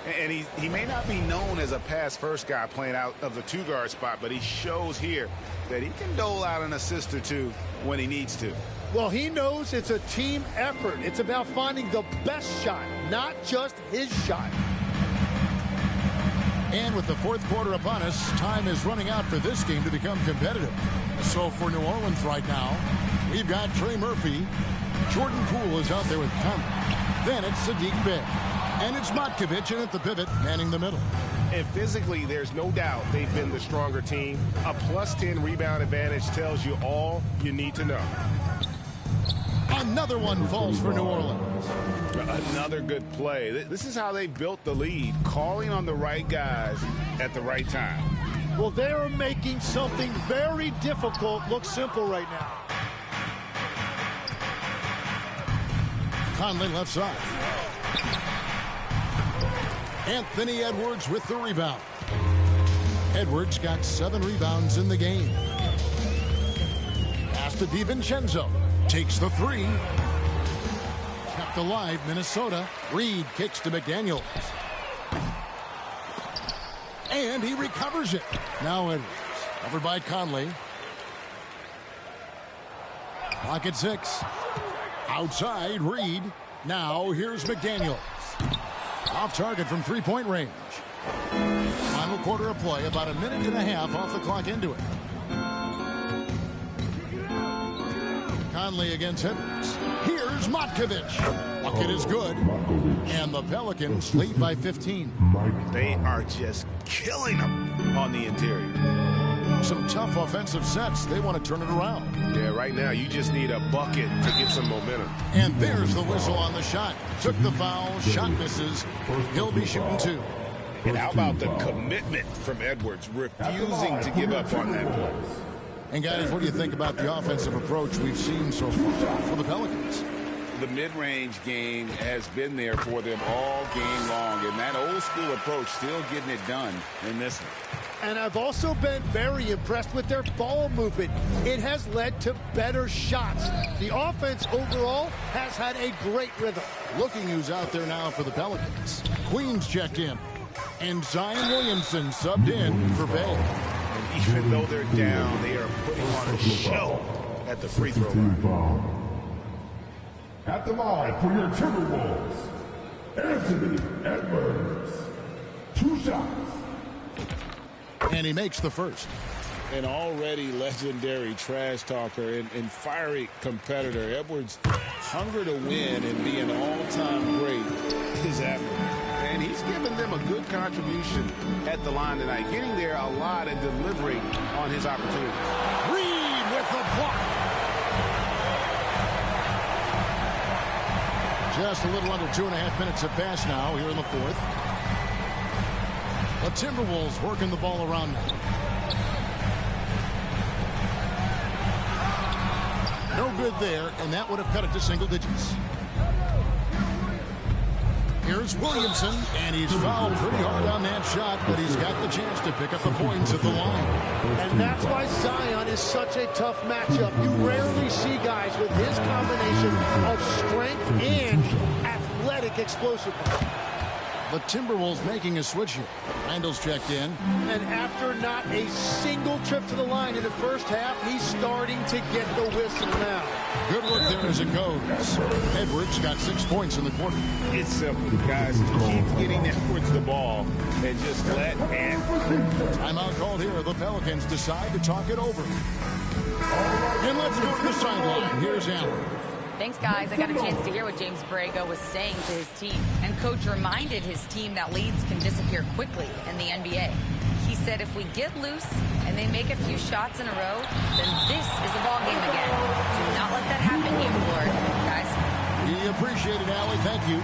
Speaker 7: And he may not be known as a pass-first guy playing out of the two-guard spot, but he shows here that he can dole out an assist or two when he needs to.
Speaker 9: Well, he knows it's a team effort. It's about finding the best shot, not just his shot.
Speaker 6: And with the fourth quarter upon us, time is running out for this game to become competitive. So for New Orleans right now, we've got Trey Murphy. Jordan Poole is out there with Conley. Then it's Sadiq Bey. And it's Matkovic in at the pivot, manning the middle.
Speaker 10: And physically, there's no doubt they've been the stronger team. A +10 rebound advantage tells you all you need to know.
Speaker 6: Another one falls for New Orleans.
Speaker 10: Another good play. This is how they built the lead, calling on the right guys at the right time.
Speaker 9: Well, they are making something very difficult look simple right now.
Speaker 6: Conley left side. Anthony Edwards with the rebound. Edwards got 7 rebounds in the game. Pass to DiVincenzo. Takes the 3. Kept alive, Minnesota. Reed kicks to McDaniels. And he recovers it. Now Edwards. Covered by Conley. Clock at 6. Outside, Reed. Now here's McDaniels. Off target from three-point range. Final quarter of play, about a minute and a half off the clock into it. Conley against Edwards. Here's Matkovic. Bucket is good. And the Pelicans lead by 15.
Speaker 7: They are just killing them on the interior.
Speaker 6: Some tough offensive sets. They want to turn it around.
Speaker 10: Yeah, right now you just need a bucket to get some momentum.
Speaker 6: And there's the whistle on the shot. Took the foul. Shot misses. He'll be shooting 2.
Speaker 10: And how about the commitment from Edwards, refusing to give up on that play?
Speaker 6: And guys, what do you think about the offensive approach we've seen so far for the Pelicans?
Speaker 7: the mid-range game has been there for them all game long, and that old-school approach still getting it done in this one.
Speaker 9: And I've also been very impressed with their ball movement. It has led to better shots. The offense overall has had a great rhythm.
Speaker 6: Looking who's out there now for the Pelicans. Queens checked in. And Zion Williamson subbed in for Bay.
Speaker 7: And even though they're down, they are putting on a show at the free throw line.
Speaker 5: At the line for your Timberwolves, Anthony Edwards. 2 shots.
Speaker 6: And he makes the first.
Speaker 7: An already legendary trash talker and fiery competitor, Edwards' hunger to win and be an all-time great is after him. And he's given them a good contribution at the line tonight, getting there a lot and delivering on his opportunity.
Speaker 6: Reed with the block. Just a little under 2.5 minutes have passed now here in the fourth. The Timberwolves working the ball around now. No good there, and that would have cut it to single digits. Here's Williamson, and he's fouled pretty hard on that shot, but he's got the chance to pick up the points at the line.
Speaker 9: And that's why Zion is such a tough matchup. You rarely see guys with his combination of strength and athletic explosiveness.
Speaker 6: The Timberwolves making a switch here. Randall's checked in.
Speaker 9: And after not a single trip to the line in the first half, he's starting to get the whistle now.
Speaker 6: Good work there as it goes. Edwards got 6 points in the quarter.
Speaker 7: It's simple, guys. Keep getting Edwards the ball and just let
Speaker 6: Timeout called here. The Pelicans decide to talk it over. And let's go to the sideline. Here's Allen.
Speaker 8: Thanks, guys. I got a chance to hear what James Borrego was saying to his team. And Coach reminded his team that leads can disappear quickly in the NBA. He said if we get loose and they make a few shots in a row, then this is a ball game again. Do not let that happen, you Lord, guys.
Speaker 6: We appreciate it, Allie. Thank you.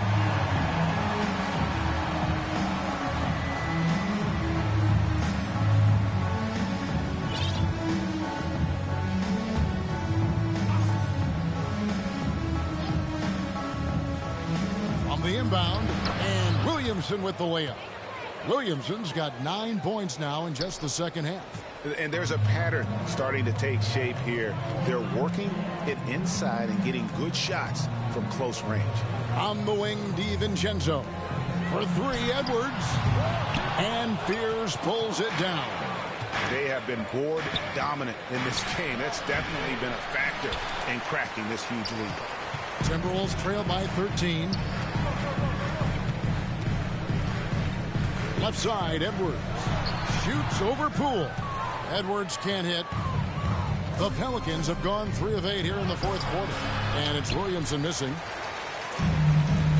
Speaker 6: The inbound, and Williamson with the layup. Williamson's got 9 points now in just the second half.
Speaker 7: And there's a pattern starting to take shape here. They're working it inside and getting good shots from close range.
Speaker 6: On the wing, DiVincenzo. For 3, Edwards. And Fears pulls it down.
Speaker 7: They have been board dominant in this game. That's definitely been a factor in cracking this huge lead.
Speaker 6: Timberwolves trail by 13. Left side, Edwards. Shoots over Poole. Edwards can't hit. The Pelicans have gone 3 of 8 here in the fourth quarter. And it's Williamson missing.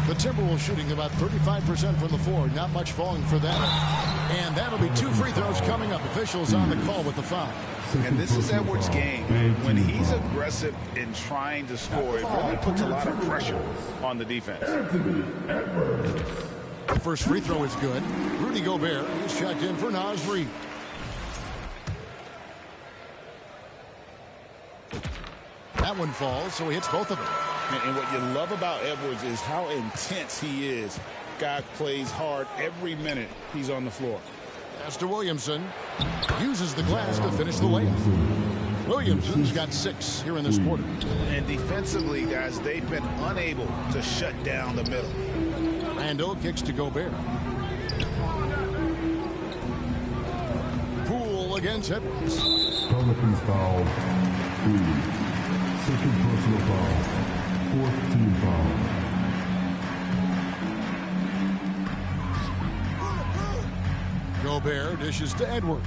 Speaker 6: The Timberwolves shooting about 35% from the floor. Not much falling for them. And that'll be 2 free throws coming up. Officials on the call with the foul.
Speaker 7: And this is Edwards' game. When he's aggressive in trying to score, it really puts a lot of pressure on the defense.
Speaker 6: The first free throw is good. Rudy Gobert is checked in for Naz Reid. That one falls, so he hits both of them.
Speaker 7: And what you love about Edwards is how intense he is. Guy plays hard every minute he's on the floor.
Speaker 6: As to Williamson, uses the glass to finish the layup. Williamson's got 6 here in this quarter.
Speaker 7: And defensively, guys, they've been unable to shut down the middle.
Speaker 6: Randall kicks to Gobert. Poole against Edwards.
Speaker 5: Pelicans foul. 3. Second personal foul. 4th team foul.
Speaker 6: Gobert dishes to Edwards.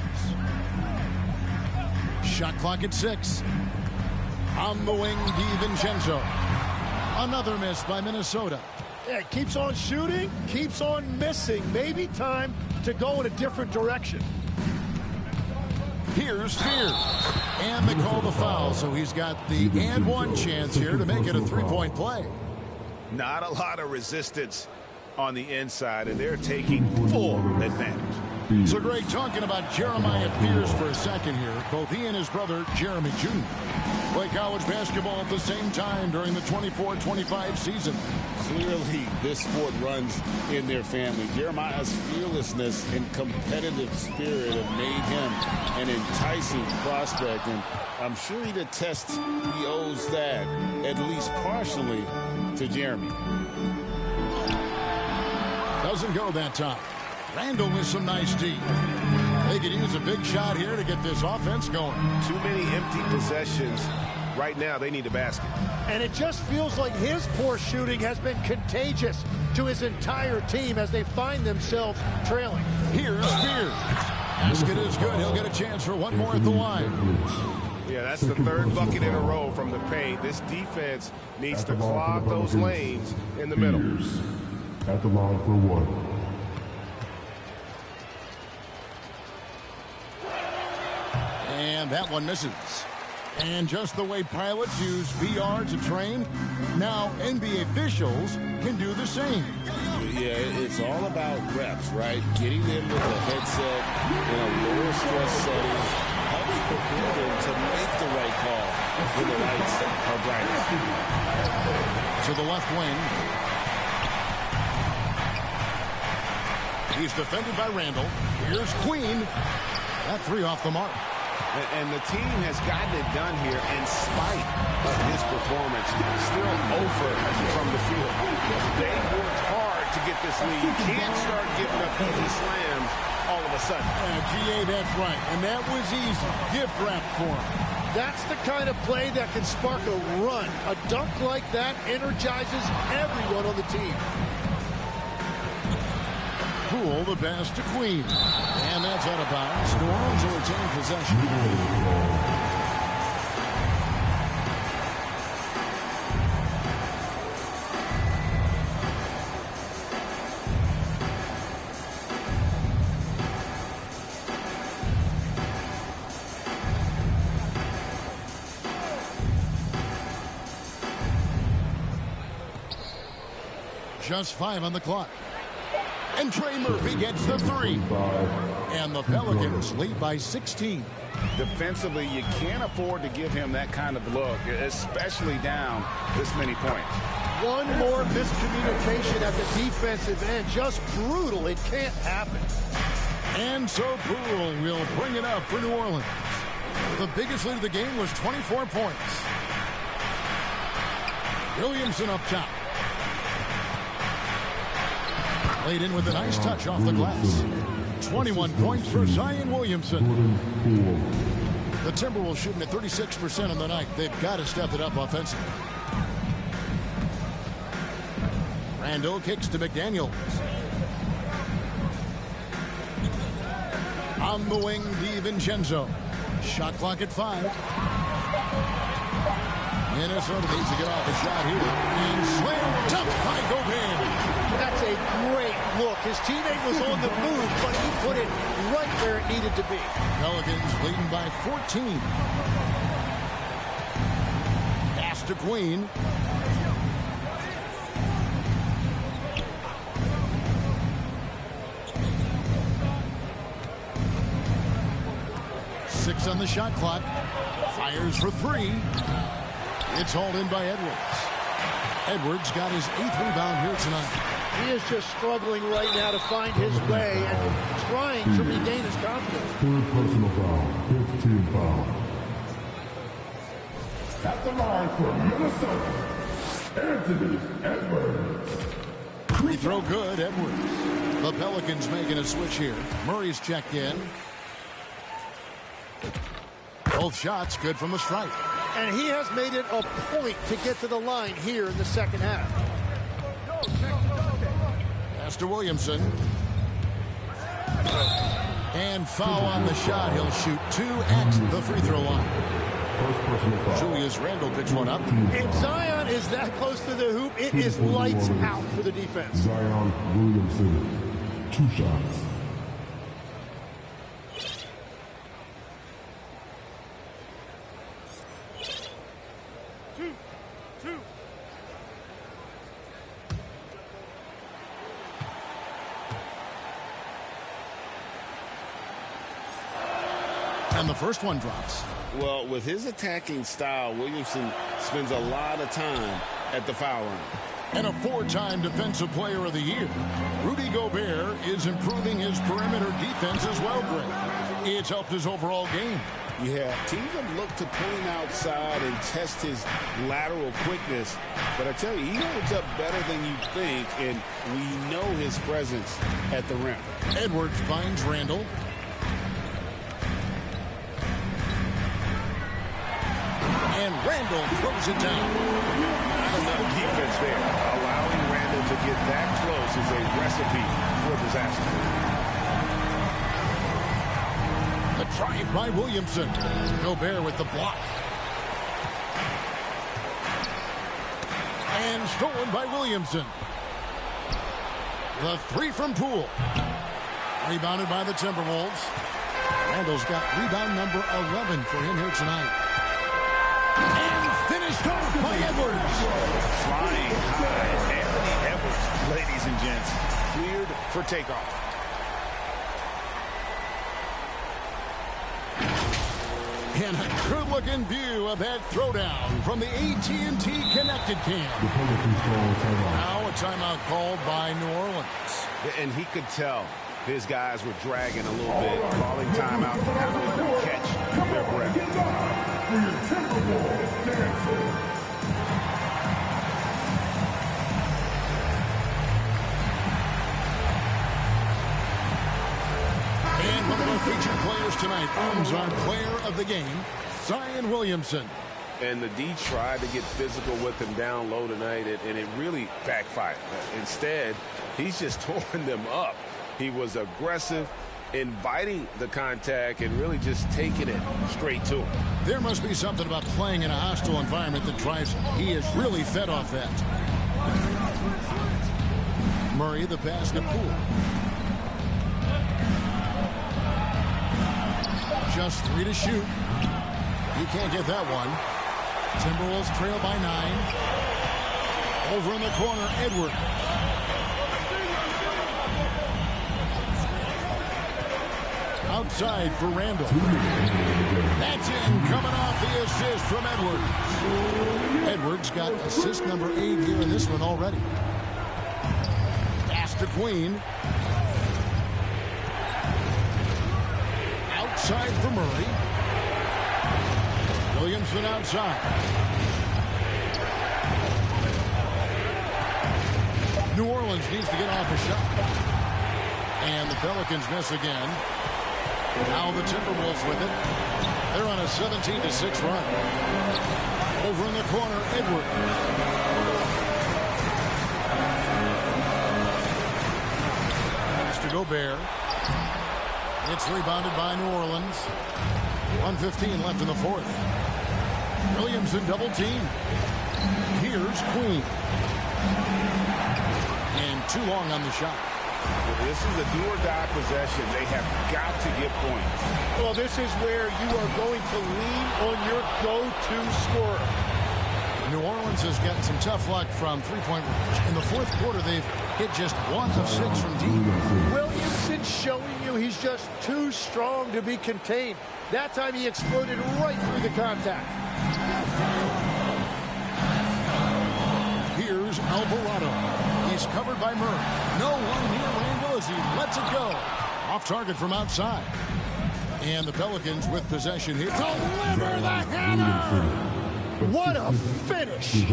Speaker 6: Shot clock at 6. On the wing, DiVincenzo. Another miss by Minnesota.
Speaker 9: Yeah, keeps on shooting, keeps on missing. Maybe time to go in a different direction.
Speaker 6: Here's Fears. And they call the foul, so he's got the and one chance here to make it a 3-point play.
Speaker 7: Not a lot of resistance on the inside, and they're taking full advantage.
Speaker 6: So Greg, talking about Jeremiah Fears for a second here. Both he and his brother, Jeremy Jr., play college basketball at the same time during the 24-25 season.
Speaker 7: Clearly, this sport runs in their family. Jeremiah's fearlessness and competitive spirit have made him an enticing prospect, and I'm sure he'd attest he owes that, at least partially, to Jeremy.
Speaker 6: Doesn't go that time. Randall with some nice D. They could use a big shot here to get this offense going.
Speaker 14: Too many empty possessions. Right now, they need a basket.
Speaker 9: And it just feels like his poor shooting has been contagious to his entire team as they find themselves trailing.
Speaker 6: Here's Fears. Basket is good. He'll get a chance for one more at the line.
Speaker 14: Yeah, that's the third bucket in a row from the paint. This defense needs to clog those lanes in the middle.
Speaker 5: At the line for one.
Speaker 6: And that one misses. And just the way pilots use VR to train, now NBA officials can do the same.
Speaker 7: Yeah, it's all about reps, right? Getting them with a headset in a lower stress setting helps prepare them to make the right call when the lights are brightest.
Speaker 6: To the left wing. He's defended by Randall. Here's Queen. That three off the mark.
Speaker 14: And the team has gotten it done here in spite of his performance. Still over from the field. They worked hard to get this lead. Can't start giving up easy slams all of a sudden.
Speaker 6: GA, that's right. And that was easy. Gift wrap for him.
Speaker 9: That's the kind of play that can spark a run. A dunk like that energizes everyone on the team.
Speaker 6: Poole, the pass to Queen. And that's out of bounds. New Orleans will retain possession. Just 5 on the clock. And Trey Murphy gets the three. And the Pelicans lead by 16.
Speaker 10: Defensively, you can't afford to give him that kind of look, especially down this many points.
Speaker 9: One more miscommunication at the defensive end. Just brutal. It can't happen.
Speaker 6: And so Poole will bring it up for New Orleans. The biggest lead of the game was 24 points. Williamson up top. Laid in with a nice touch off the glass. 21 points for Zion Williamson. The Timberwolves shooting at 36% on the night. They've got to step it up offensively. Randall kicks to McDaniels. On the wing, DiVincenzo. Shot clock at 5. Minnesota needs to get off a shot here. And slam tough by Gobert.
Speaker 9: That's a great look. His teammate was on the move, but he put it right where it needed to be.
Speaker 6: Pelicans leading by 14. Pass to Queen. Six on the shot clock. Fires for 3. It's hauled in by Edwards. Edwards got his 8th rebound here tonight.
Speaker 9: He is just struggling right now to find his way and trying to regain his confidence.
Speaker 5: Third personal foul. 15 foul. At the line for Minnesota, Anthony Edwards.
Speaker 6: Free throw good, Edwards. The Pelicans making a switch here. Murray's checked in. Both shots good from the stripe.
Speaker 9: And he has made it a point to get to the line here in the second half.
Speaker 6: Pass to Williamson. And foul on the shot. He'll shoot 2 at the free throw line. Julius Randle picks one up.
Speaker 9: If Zion is that close to the hoop, it is lights out for the defense.
Speaker 5: Zion Williamson, 2 shots.
Speaker 6: And the first one drops.
Speaker 7: Well, with his attacking style, Williamson spends a lot of time at the foul line.
Speaker 6: And a 4-time Defensive Player of the Year, Rudy Gobert is improving his perimeter defense as well, Greg. It's helped his overall game.
Speaker 7: Yeah, teams have looked to pull him outside and test his lateral quickness. But I tell you, he holds up better than you think, and we know his presence at the rim.
Speaker 6: Edwards finds Randall. And Randall throws it down.
Speaker 7: Not enough defense there. Allowing Randall to get that close is a recipe for disaster.
Speaker 6: The drive by Williamson. Gobert with the block. And stolen by Williamson. The three from Poole. Rebounded by the Timberwolves. Randall's got rebound number 11 for him here tonight. And finished off by Edwards.
Speaker 7: Flying high. Anthony Edwards, ladies and gents, cleared for takeoff.
Speaker 6: And a good-looking view of that throwdown from the AT&T Connected Cam. Now a timeout called by New Orleans.
Speaker 7: And he could tell his guys were dragging a little bit, calling timeout to kind of let them catch their breath.
Speaker 6: And one of our featured players tonight earns our player of the game, Zion Williamson.
Speaker 7: And the D tried to get physical with him down low tonight, and it really backfired. Instead, he's just torn them up. He was aggressive, inviting the contact, and really just taking it straight to him.
Speaker 6: There must be something about playing in a hostile environment that drives him. He is really fed off that. Murray, the pass to Poole. Just 3 to shoot. He can't get that one. Timberwolves trail by 9. Over in the corner, Edwards. Outside for Randall. That's in, coming off the assist from Edwards. Edwards got assist number 8 here in this one already. Pass to Queen. Outside for Murray. Williamson outside. New Orleans needs to get off a shot. And the Pelicans miss again. Now the Timberwolves with it. They're on a 17-6 run. Over in the corner, Edwards. Pass to Gobert. It's rebounded by New Orleans. 1:15 left in the fourth. Williamson double team. Here's Queen. And too long on the shot.
Speaker 7: This is a do-or-die possession. They have got to get points.
Speaker 9: Well, this is where you are going to lean on your go-to scorer.
Speaker 6: New Orleans has gotten some tough luck from three-point range. In the fourth quarter, they've hit just 1 of 6 from deep.
Speaker 9: Williamson showing you he's just too strong to be contained. That time he exploded right through the contact.
Speaker 6: Here's Alvarado. He's covered by Murray. No one near Randall as he lets it go. Off target from outside. And the Pelicans with possession here. Deliver the header!
Speaker 9: What a finish!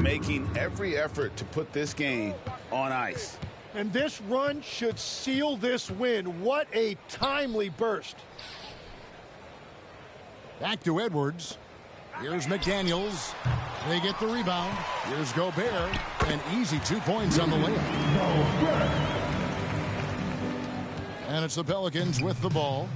Speaker 7: Making every effort to put this game on ice.
Speaker 9: And this run should seal this win. What a timely burst.
Speaker 6: Back to Edwards. Here's McDaniels. They get the rebound. Here's Gobert. An easy 2 points on the layup. And it's the Pelicans with the ball.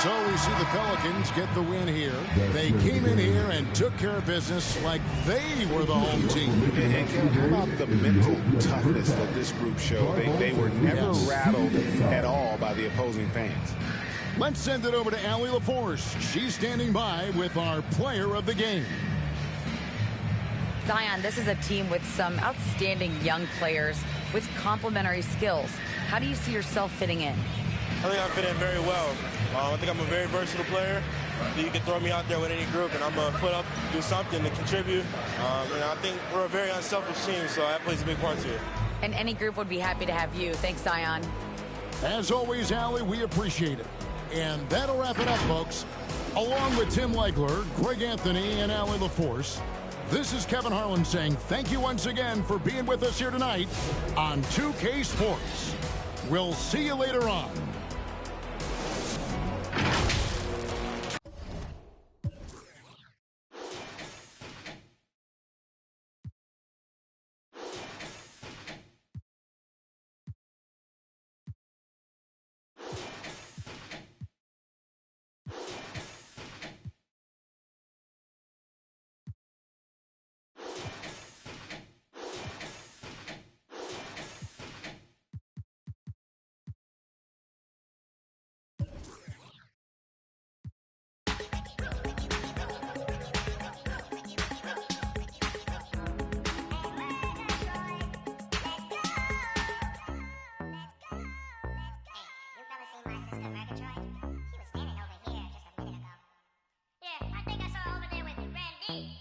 Speaker 6: So we see the Pelicans get the win here. They came in here and took care of business like they were the home team.
Speaker 7: And how about the mental toughness that this group showed? They were never rattled at all by the opposing fans.
Speaker 6: Let's send it over to Allie LaForce. She's standing by with our player of the game.
Speaker 8: Zion, this is a team with some outstanding young players with complementary skills. How do you see yourself fitting in?
Speaker 15: I think I fit in very well. I think I'm a very versatile player. You can throw me out there with any group, and I'm going to put up, do something to contribute. And I think we're a very unselfish team, so that plays a big part to it.
Speaker 8: And any group would be happy to have you. Thanks, Zion.
Speaker 6: As always, Allie, we appreciate it. And that'll wrap it up, folks. Along with Tim Legler, Greg Anthony, and Allie LaForce, this is Kevin Harlan saying thank you once again for being with us here tonight on 2K Sports. We'll see you later on.
Speaker 16: Yeah, I think I saw over there with Randy.